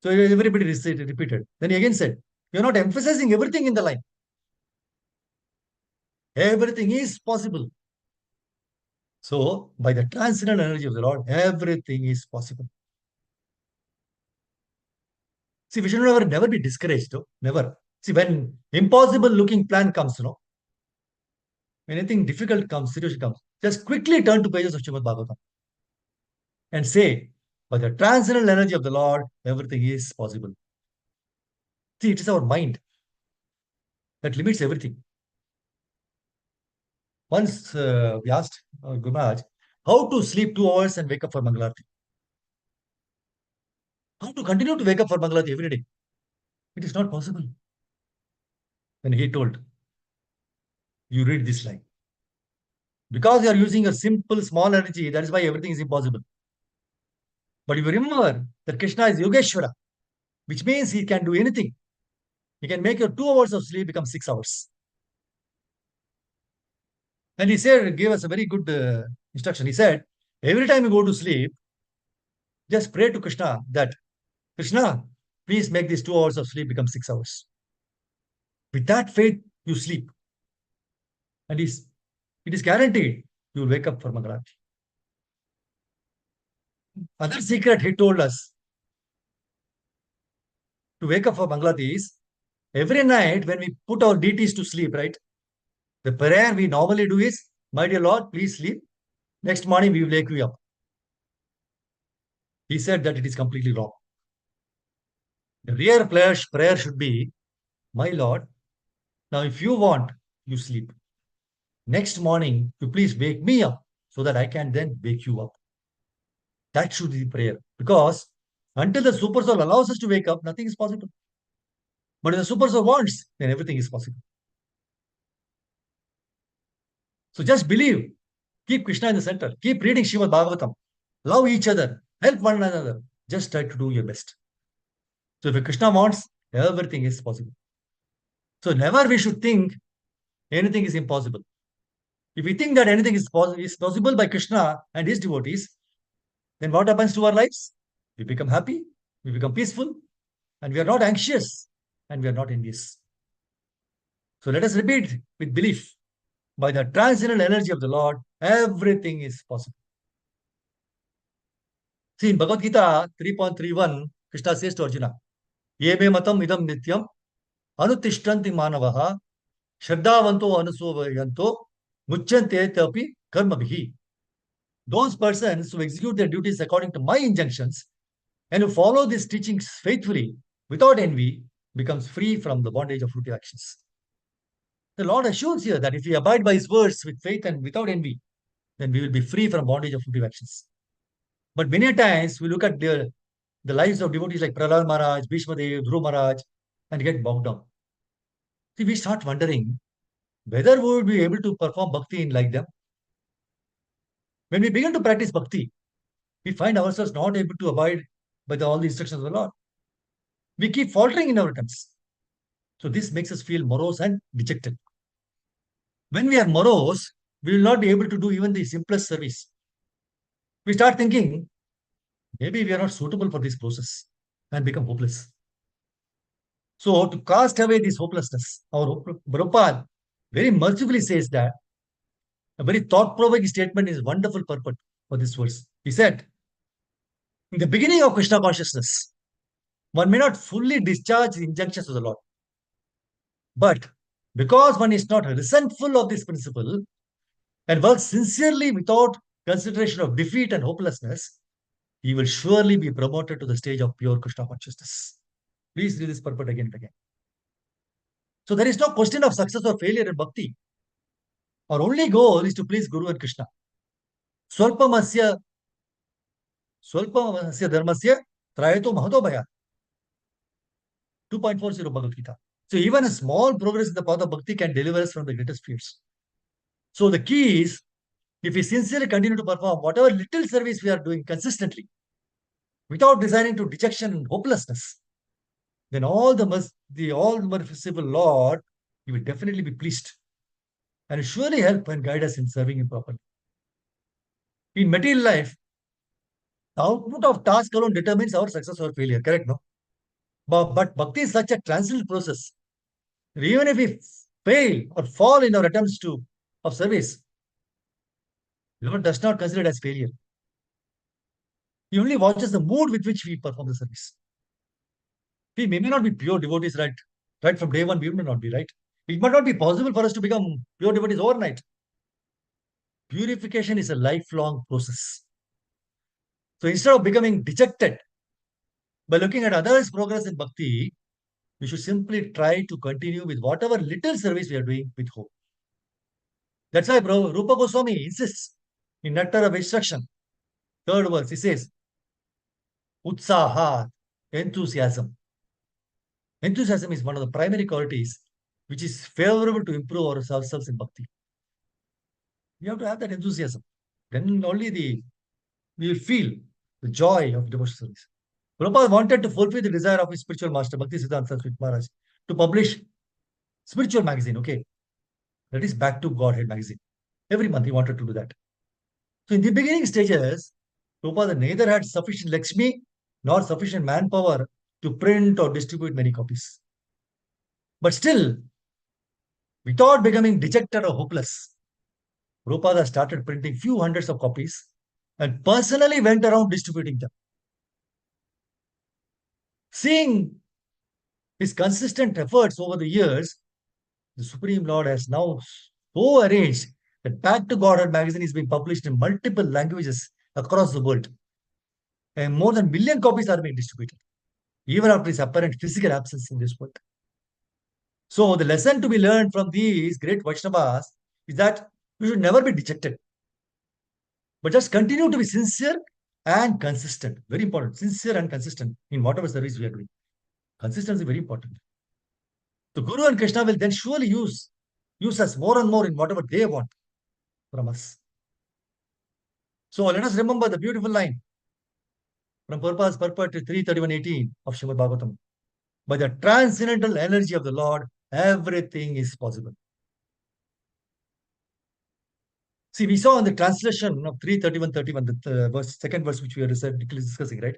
So everybody repeated. Then he again said, you're not emphasizing everything in the line. Everything is possible. So, by the transcendental energy of the Lord, everything is possible. See, we should never be discouraged, though. Never. See, when impossible looking plan comes, when anything difficult comes, situation comes, just quickly turn to pages of Srimad Bhagavatam. and say, by the transcendental energy of the Lord, everything is possible. See, it is our mind that limits everything. Once we asked Gurmaj how to sleep 2 hours and wake up for Mangalarti. How to continue to wake up for Mangalarti every day. It is not possible. And he told, you read this line. Because you are using a simple, small energy, that is why everything is impossible. But if you remember that Krishna is Yogeshwara, which means he can do anything. He can make your 2 hours of sleep become 6 hours. And he said, gave us a very good instruction. He said, every time you go to sleep, just pray to Krishna that, Krishna, please make these 2 hours of sleep become 6 hours. With that faith, you sleep. And it is guaranteed you will wake up for Mangalarti. Other secret he told us to wake up for Mangalarti is every night when we put our deities to sleep, right? The prayer we normally do is, my dear Lord, please sleep. Next morning we will wake you up. He said that it is completely wrong. The real prayer should be, my Lord, now if you want, you sleep. Next morning, you please wake me up so that I can then wake you up. That should be the prayer. Because until the super soul allows us to wake up, nothing is possible. But if the super soul wants, then everything is possible. So just believe. Keep Krishna in the center. Keep reading Srimad Bhagavatam. Love each other. Help one another. Just try to do your best. So if Krishna wants, everything is possible. So never we should think anything is impossible. If we think that anything is possible by Krishna and his devotees, then what happens to our lives? We become happy, we become peaceful, and we are not anxious, and we are not envious. So let us repeat with belief. By the transcendental energy of the Lord, everything is possible. See, in Bhagavad Gita 3.31, Krishna says to Arjuna, Ye me matam idam nityam anutishtanti manavaha shraddhavanto anusovayanto muchyante tapi karmabhihi. Those persons who execute their duties according to my injunctions and who follow these teachings faithfully without envy becomes free from the bondage of fruitive actions. The Lord assures here that if we abide by his words with faith and without envy, then we will be free from bondage of fruitive actions. But many times we look at the lives of devotees like Prahlad Maharaj, Bhishma Dev, Dhruv Maharaj, and get bogged down. See, we start wondering whether we would be able to perform bhakti in like them. When we begin to practice bhakti, we find ourselves not able to abide by all the instructions of the Lord. We keep faltering in our attempts. So this makes us feel morose and dejected. When we are morose, we will not be able to do even the simplest service. We start thinking, maybe we are not suitable for this process and become hopeless. So to cast away this hopelessness, our Prabhupada very mercifully says that a very thought-provoking statement is wonderful purport for this verse. He said, in the beginning of Krishna consciousness, one may not fully discharge the injunctions of the Lord. But because one is not resentful of this principle and works sincerely without consideration of defeat and hopelessness, he will surely be promoted to the stage of pure Krishna consciousness. Please read this purport again and again. So there is no question of success or failure in bhakti. Our only goal is to please Guru and Krishna. Swalpamasya dharmasya trayato mahato bhaya. 2.40 Bhagavad Gita. So even a small progress in the path of bhakti can deliver us from the greatest fears. So the key is, if we sincerely continue to perform whatever little service we are doing consistently, without designing to dejection and hopelessness, then all the merciful Lord, he will definitely be pleased and surely help and guide us in serving him properly. In material life, the output of task alone determines our success or failure, correct, no? But bhakti is such a transcendental process. Even if we fail or fall in our attempts of service, Lord does not consider it as failure. He only watches the mood with which we perform the service. We may not be pure devotees, right? Right from day one, we may not be, right? It might not be possible for us to become pure devotees overnight. Purification is a lifelong process. So instead of becoming dejected by looking at others' progress in bhakti, we should simply try to continue with whatever little service we are doing with hope. That's why Rupa Goswami insists in Nectar of Instruction, third verse, he says, Utsaha, enthusiasm. Enthusiasm is one of the primary qualities which is favorable to improve ourselves in bhakti. We have to have that enthusiasm. Then only we will feel the joy of devotional service. Prabhupada wanted to fulfill the desire of his spiritual master, Bhakti Siddhanta Saraswati Maharaj, to publish spiritual magazine, okay? That is Back to Godhead magazine. Every month he wanted to do that. So in the beginning stages, Prabhupada neither had sufficient Lakshmi nor sufficient manpower to print or distribute many copies. But still, without becoming dejected or hopeless, Prabhupada started printing few hundreds of copies and personally went around distributing them. Seeing his consistent efforts over the years, the Supreme Lord has now so arranged that Back to Godhead magazine is being published in multiple languages across the world. And more than 1 million copies are being distributed, even after his apparent physical absence in this world. So the lesson to be learned from these great Vaishnavas is that we should never be dejected, but just continue to be sincere and consistent. Very important. Sincere and consistent in whatever service we are doing. Consistency is very important. The Guru and Krishna will then surely use us more and more in whatever they want from us. So let us remember the beautiful line from Prabhupada's purport to 331.18 of Srimad Bhagavatam. By the transcendental energy of the Lord, everything is possible. See, we saw in the translation of 331.31, the second verse which we are discussing, right?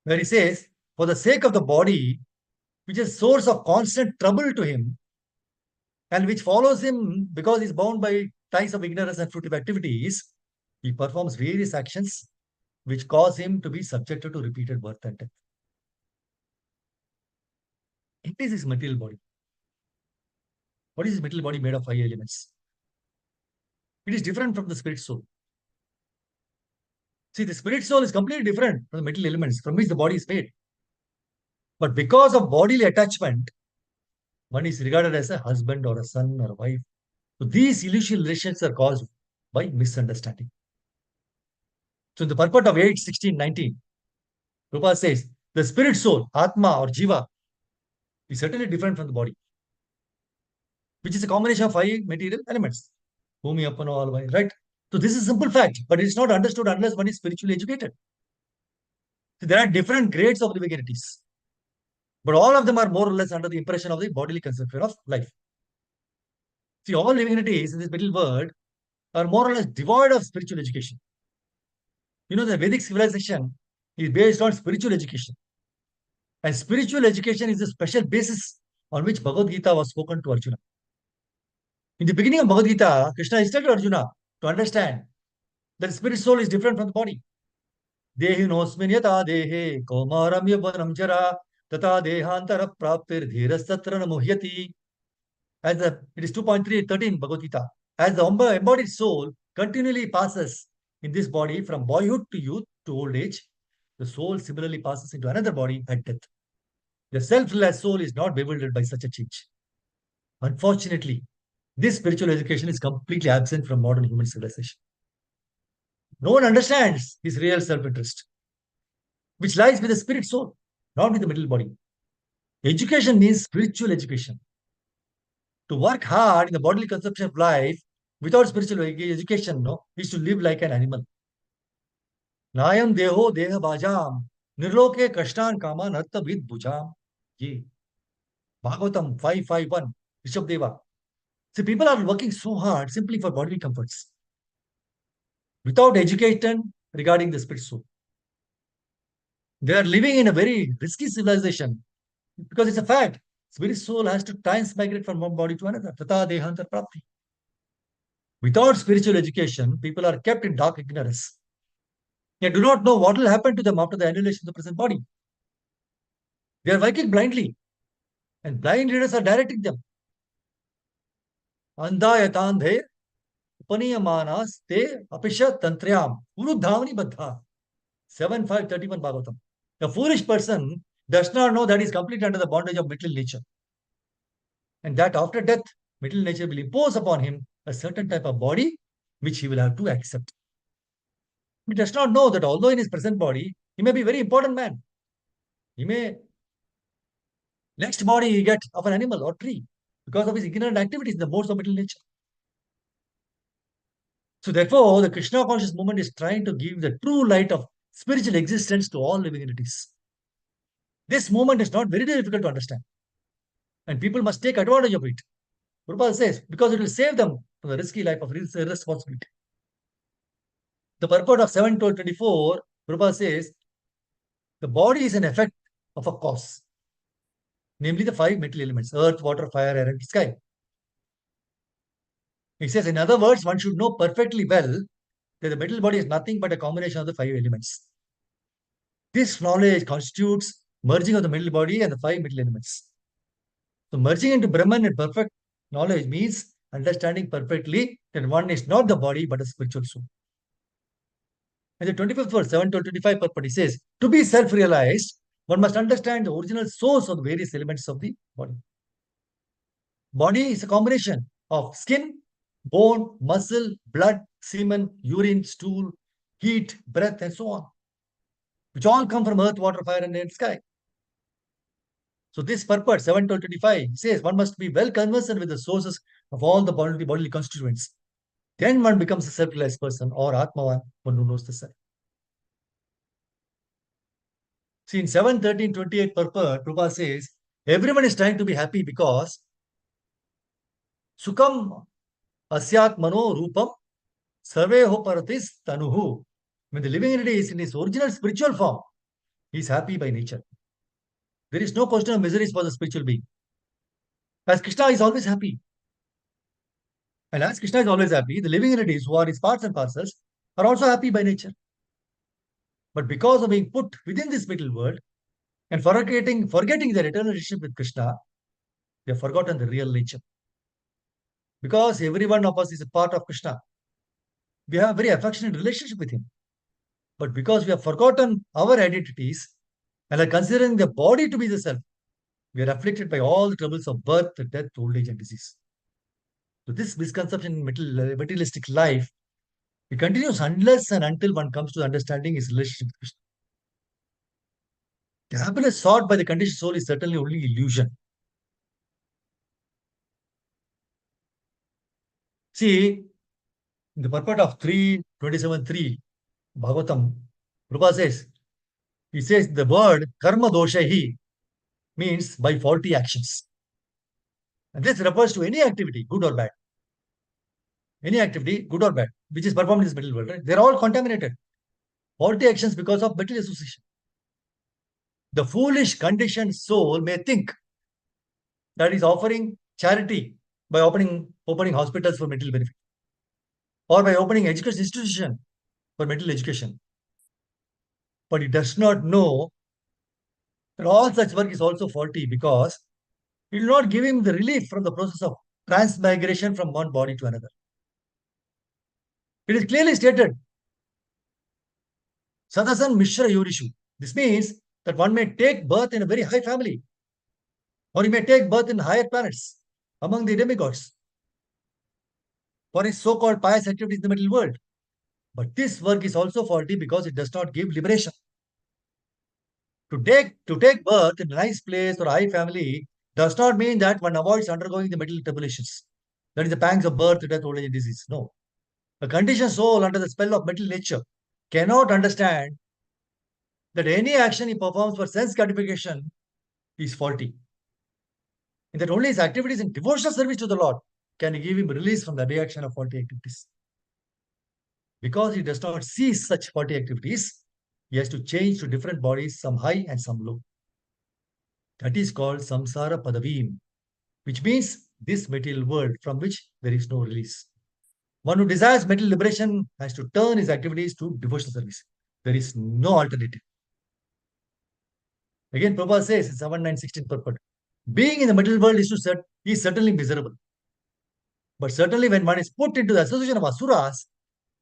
Where he says, for the sake of the body, which is source of constant trouble to him, and which follows him because he's bound by ties of ignorance and fruitive activities, he performs various actions which cause him to be subjected to repeated birth and death. It is his material body. What is his material body made of? 5 elements. It is different from the spirit soul. See, the spirit soul is completely different from the material elements from which the body is made. But because of bodily attachment, one is regarded as a husband or a son or a wife. So these illusory relations are caused by misunderstanding. So in the purport of 8, 16, 19, Prabhupada says, the spirit soul, Atma or Jiva, is certainly different from the body, which is a combination of 5 material elements. Bhumi, Appano, all, right? So this is a simple fact, but it's not understood unless one is spiritually educated. So there are different grades of divinities, but all of them are more or less under the impression of the bodily conception of life. See, all divinities in this middle world are more or less devoid of spiritual education. You know, the Vedic civilization is based on spiritual education. And spiritual education is a special basis on which Bhagavad Gita was spoken to Arjuna. In the beginning of Bhagavad Gita, Krishna instructed Arjuna to understand that the spirit soul is different from the body. Dehi nosmin yata dehe kaumaram yavanam jara tata dehantara praptir dhirastatra namuhyati. It is 2.313 Bhagavad Gita. As the embodied soul continually passes in this body from boyhood to youth to old age, the soul similarly passes into another body at death. The self-realized soul is not bewildered by such a change. Unfortunately, this spiritual education is completely absent from modern human civilization. No one understands his real self-interest, which lies with the spirit soul, not with the material body. Education means spiritual education. To work hard in the bodily conception of life without spiritual education, no, is to live like an animal. Nayam deho deha bhajam nirloke kashtan kaman artha vid bhujam. Ye. Bhagavatam 551, Rishabdeva. See, people are working so hard simply for bodily comforts without education regarding the spirit soul. They are living in a very risky civilization because it's a fact. Spirit soul has to transmigrate from one body to another. Tata dehantar prapti. Without spiritual education, people are kept in dark ignorance. They do not know what will happen to them after the annihilation of the present body. They are working blindly, and blind leaders are directing them. Andayatandhe upaniyamanas te apisha tantriyam urudhavani baddha. 7.5.31 Bhagavatam. A foolish person does not know that he is completely under the bondage of material nature, and that after death, material nature will impose upon him a certain type of body which he will have to accept. He does not know that although in his present body, he may be a very important man. He may next body he get of an animal or tree because of his ignorant activities in the modes of material nature. So therefore, the Krishna conscious movement is trying to give the true light of spiritual existence to all living entities. This movement is not very difficult to understand, and people must take advantage of it. Prabhupada says, because it will save them from the risky life of irresponsibility. The purport of 7.24, Prabhupada says, the body is an effect of a cause, namely the five material elements, earth, water, fire, air, and sky. He says, in other words, one should know perfectly well that the material body is nothing but a combination of the five elements. This knowledge constitutes merging of the material body and the five material elements. So merging into Brahman in perfect knowledge means understanding perfectly that one is not the body but a spiritual soul. In the 25th verse, 7 to 25 purport, he says, to be self-realized, one must understand the original source of the various elements of the body. Body is a combination of skin, bone, muscle, blood, semen, urine, stool, heat, breath, and so on, which all come from earth, water, fire, and air, sky. So this purport, 7 to 25, says one must be well conversant with the sources of all the bodily constituents. Then one becomes a self-realized person or Atmavan, one who knows the self. See, in 7.13.28 purport, Prabhupada says, everyone is trying to be happy because Sukham asyat mano rupam sarveho paratis tanuhu. When the living entity is in his original spiritual form, he is happy by nature. There is no question of miseries for the spiritual being. As Krishna is always happy. And as Krishna is always happy, the living entities who are his parts and parcels are also happy by nature. But because of being put within this middle world and forgetting their eternal relationship with Krishna, they have forgotten the real nature. Because every one of us is a part of Krishna, we have a very affectionate relationship with him. But because we have forgotten our identities and are considering the body to be the self, we are afflicted by all the troubles of birth, death, old age, and disease. So this misconception in materialistic life, it continues unless and until one comes to understanding his relationship with Krishna. The happiness sought by the conditioned soul is certainly only illusion. See, in the purport of 3.27.3 Bhagavatam, Prabhupada says, he says the word karma doshahi means by faulty actions. And this refers to any activity, good or bad. Any activity, good or bad, which is performed in this material world, right? They're all contaminated. Faulty actions because of material association. The foolish conditioned soul may think that is offering charity by opening hospitals for material benefit, or by opening education institution for material education. But it does not know that all such work is also faulty because it will not give him the relief from the process of transmigration from one body to another. It is clearly stated, Sadasan Mishra Yurishu. This means that one may take birth in a very high family, or he may take birth in higher planets among the demigods for his so-called pious activities in the material world. But this work is also faulty because it does not give liberation. To take birth in a nice place or a high family does not mean that one avoids undergoing the material tribulations. That is the pangs of birth, death, old age, and disease. No. A conditioned soul under the spell of material nature cannot understand that any action he performs for sense gratification is faulty. And that only his activities in devotional service to the Lord can give him release from the reaction of faulty activities. Because he does not cease such faulty activities, he has to change to different bodies, some high and some low. That is called samsara padavim, which means this material world from which there is no release. One who desires material liberation has to turn his activities to devotional service. There is no alternative. Again, Prabhupada says in 7.9.16 purport, being in the material world is certainly miserable. But certainly when one is put into the association of asuras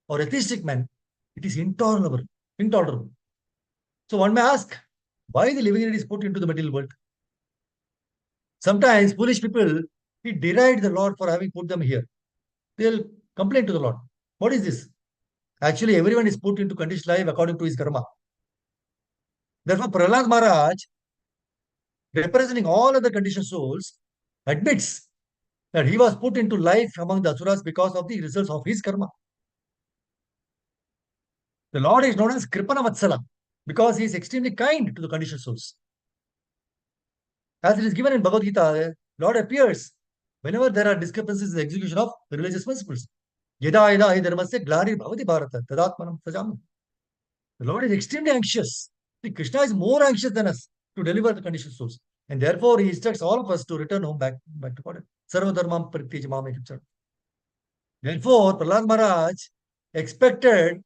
or atheistic men, it is intolerable. Intolerable. So one may ask, why the living entity is put into the material world? Sometimes foolish people, he deride the Lord for having put them here. They'll complain to the Lord. What is this? Actually, everyone is put into conditioned life according to his karma. Therefore, Prahlad Maharaj, representing all other conditioned souls, admits that he was put into life among the asuras because of the results of his karma. The Lord is known as Kripana Vatsala because he is extremely kind to the conditioned souls. As it is given in Bhagavad Gita, Lord appears whenever there are discrepancies in the execution of religious principles. Yada yada hi dharmasya glari bhavati bharata tadatmanam sajam. The Lord is extremely anxious. See, Krishna is more anxious than us to deliver the conditioned souls. And therefore, he instructs all of us to return home back to God. Sarva dharmam parityaj mam ekam charan. Therefore, Prahlad Maharaj expected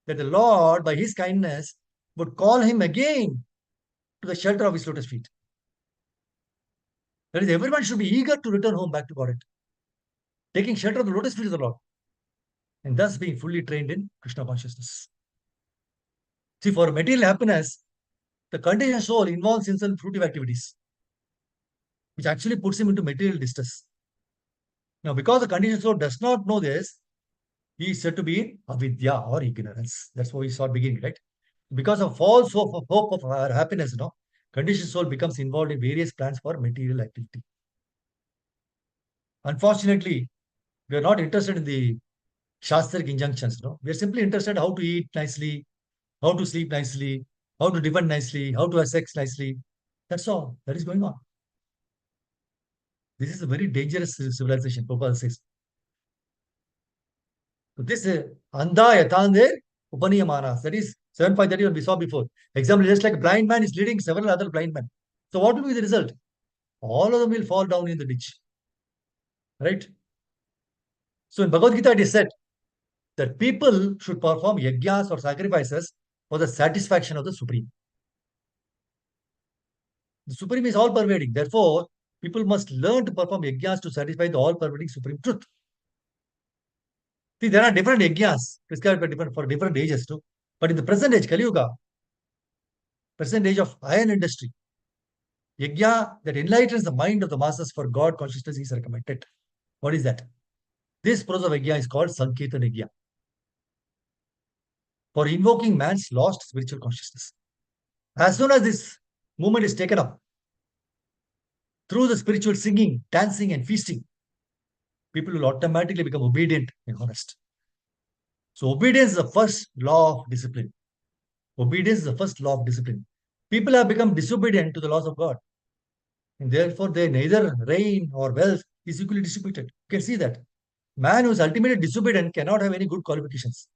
that the Lord, by his kindness, would call him again to the shelter of his lotus feet. That is, everyone should be eager to return home back to God, taking shelter of the lotus feet of the Lord, and thus being fully trained in Krishna consciousness. See, for material happiness, the conditioned soul involves himself in fruitive activities, which actually puts him into material distress. Now, because the conditioned soul does not know this, he is said to be in avidya or ignorance. That's why we saw beginning, right? Because of false hope of our happiness, conditioned soul becomes involved in various plans for material activity. Unfortunately, we are not interested in the Shastric injunctions. We are simply interested how to eat nicely, how to sleep nicely, how to defend nicely, how to have sex nicely. That's all that is going on. This is a very dangerous civilization, Prabhupada says. So this Anda Yatande Upaniyamanas, that is 7.31 we saw before. Example, just like a blind man is leading several other blind men. So what will be the result? All of them will fall down in the ditch. Right? So in Bhagavad Gita it is said that people should perform yajnas or sacrifices for the satisfaction of the Supreme. The Supreme is all pervading. Therefore, people must learn to perform yajnas to satisfy the all pervading Supreme Truth. See, there are different yajnas prescribed for different ages too. But in the present age, Kali Yuga, present age of iron industry, yajna that enlightens the mind of the masses for God consciousness is recommended. What is that? This process of yajna is called Sankirtan yajna, for invoking man's lost spiritual consciousness. As soon as this movement is taken up through the spiritual singing, dancing, and feasting, people will automatically become obedient and honest. So obedience is the first law of discipline. Obedience is the first law of discipline. People have become disobedient to the laws of God. And therefore, they neither reign or wealth is equally distributed. You can see that. Man who is ultimately disobedient cannot have any good qualifications.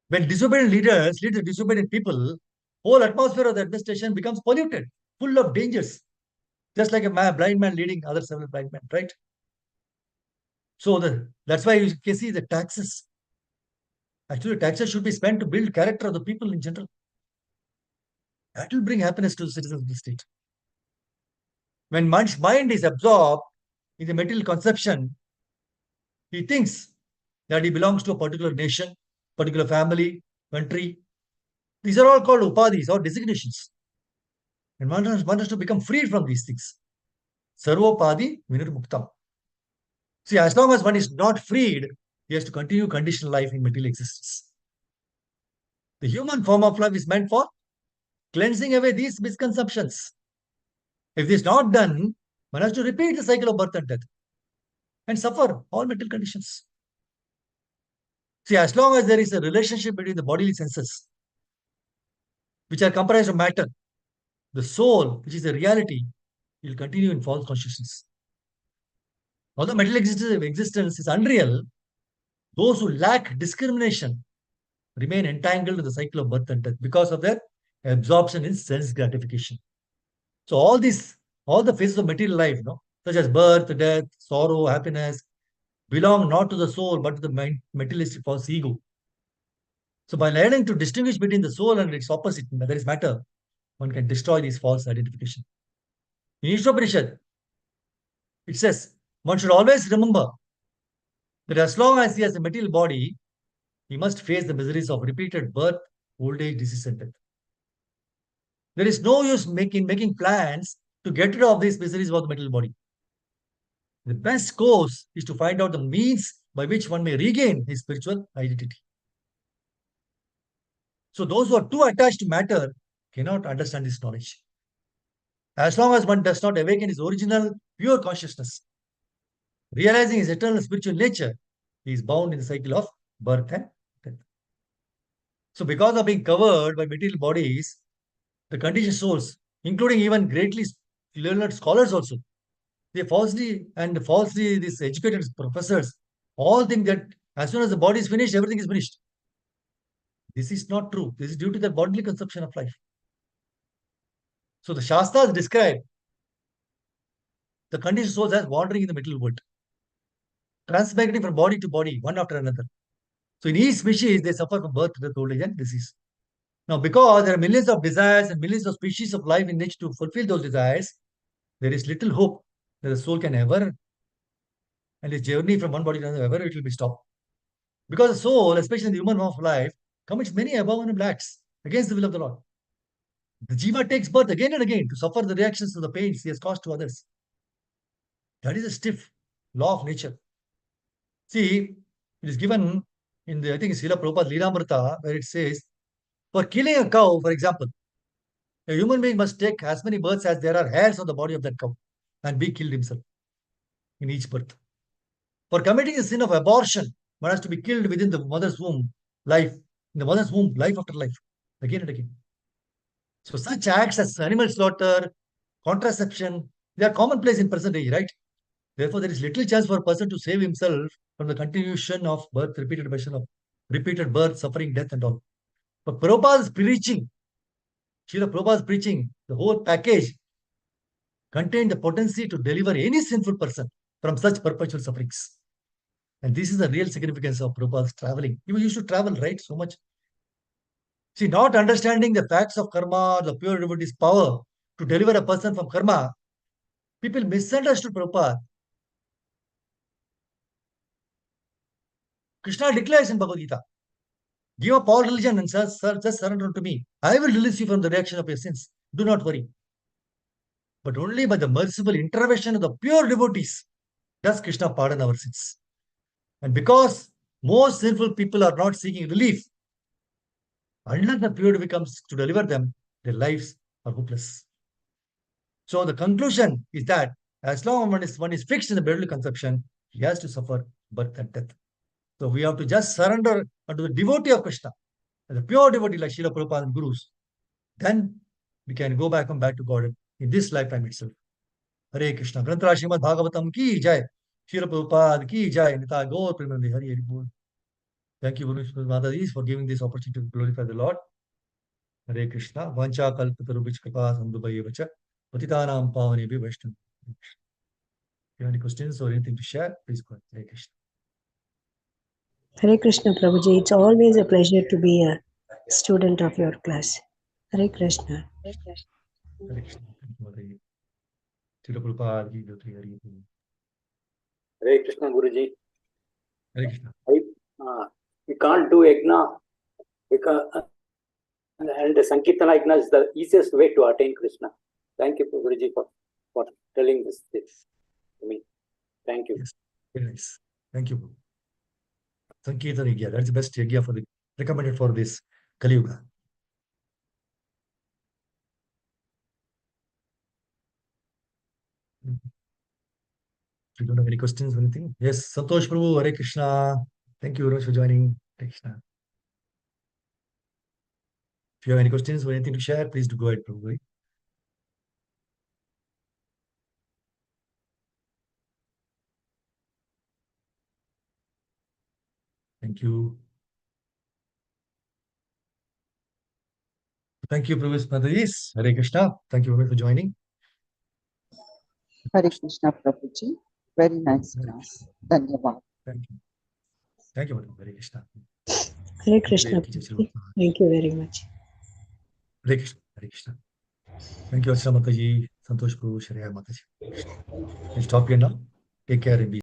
When disobedient leaders lead the disobedient people, whole atmosphere of the administration becomes polluted, full of dangers. Just like a blind man leading other several blind men, right? So that's why you can see the taxes. Actually, taxes should be spent to build character of the people in general. That will bring happiness to the citizens of the state. When man's mind is absorbed in the material conception, he thinks that he belongs to a particular nation, particular family, country. These are all called upadhis or designations. And one has to become free from these things. Sarvopadi vinirmuktam. See, as long as one is not freed, he has to continue conditional life in material existence. The human form of life is meant for cleansing away these misconceptions. If this is not done, one has to repeat the cycle of birth and death and suffer all mental conditions. See, as long as there is a relationship between the bodily senses, which are comprised of matter, the soul, which is the reality, will continue in false consciousness. Although material existence is unreal, those who lack discrimination remain entangled in the cycle of birth and death because of their absorption in sense gratification. So all the phases of material life, such as birth, death, sorrow, happiness, belong not to the soul but to the materialistic false ego. So by learning to distinguish between the soul and its opposite, that is matter, one can destroy these false identification. In Ishwaparishad, it says one should always remember that as long as he has a material body, he must face the miseries of repeated birth, old age, disease, and death. There is no use making plans to get rid of these miseries of the material body. The best course is to find out the means by which one may regain his spiritual identity. So those who are too attached to matter cannot understand this knowledge. As long as one does not awaken his original pure consciousness, realizing his eternal spiritual nature, he is bound in the cycle of birth and death. So because of being covered by material bodies, the conditioned souls, including even greatly learned scholars also, they falsely these educated professors all think that as soon as the body is finished, everything is finished. This is not true. This is due to the bodily conception of life. So the Shastras describe the conditioned souls as wandering in the material world, transmigrating from body to body, one after another. So in each species, they suffer from birth, death, old age, and disease. Now, because there are millions of desires and millions of species of life in which to fulfill those desires, there is little hope that the soul can ever, and its journey from one body to another, ever it will be stopped. Because the soul, especially in the human form of life, commits many abominable acts against the will of the Lord. The jiva takes birth again and again to suffer the reactions of the pains he has caused to others. That is a stiff law of nature. See, it is given in the, I think it's Srila Prabhupada Leelamrita, where it says, for killing a cow, for example, a human being must take as many births as there are hairs on the body of that cow and be killed himself in each birth. For committing the sin of abortion, one has to be killed within the mother's womb, life, in the mother's womb, life after life, again and again. So such acts as animal slaughter, contraception, they are commonplace in present day, right? Therefore, there is little chance for a person to save himself from the continuation of birth, repeated birth, suffering, death, and all. But Prabhupada's preaching, Srila Prabhupada's preaching, the whole package contained the potency to deliver any sinful person from such perpetual sufferings. And this is the real significance of Prabhupada's traveling. He used to travel, right? So much. See, not understanding the facts of karma, the pure devotee's power to deliver a person from karma, people misunderstood Prabhupada. Krishna declares in Bhagavad Gita, give up all religion and just surrender to me. I will release you from the reaction of your sins. Do not worry. But only by the merciful intervention of the pure devotees does Krishna pardon our sins. And because most sinful people are not seeking relief, unless the pure becomes to deliver them, their lives are hopeless. So the conclusion is that as long as one is fixed in the bodily conception, he has to suffer birth and death. So we have to just surrender unto the devotee of Krishna, the pure devotee like Srila Prabhupada and Gurus. Then we can go back and back to God in this lifetime itself. Hare Krishna. Granthara Srimad Bhagavatam ki jai. Srila Prabhupada ki jai. Nita Gaur Premanandi. Hare Hare Bol. Thank you, Mataji, for giving this opportunity to glorify the Lord. Hare Krishna. Vancha kalpatarubhich kripa sandubhaye vacha. Patitanam pavane vaishnav. If you have any questions or anything to share, please go ahead. Hare Krishna. Hare Krishna, Prabhuji. It's always a pleasure to be a student of your class. Hare Krishna. Hare Krishna. Thank you, Mataji. Srila Prabhupada ki jai. Hare Krishna. Hare Krishna, Guruji. Hare Krishna. We can't do yajna because, and Sankirtana yajna is the easiest way to attain Krishna. Thank you, Guruji, for telling this to me. Thank you. Yes. Very nice. Thank you. Sankirtan Yagya. That's the best Yagya for recommended for this Kali Yuga. If you don't have any questions or anything. Yes, Santosh Prabhu, Hare Krishna. Thank you very much for joining. Hare Krishna. If you have any questions or anything to share, please do go ahead, Prabhu. Thank you. Thank you, Prabhu Mataji. Hare Krishna. Thank you very much for joining. Hare Krishna, Prabhuji. Very nice Hare class. Dhanyavad. Thank you. Thank you, Madam. Hare Krishna. Hare Krishna, Prabhuji. Thank you very much. Hare Krishna. Hare Krishna. Thank you, Achha Mataji, Santosh Prabhu, Shreya Mataji. We'll stop here now. Take care and be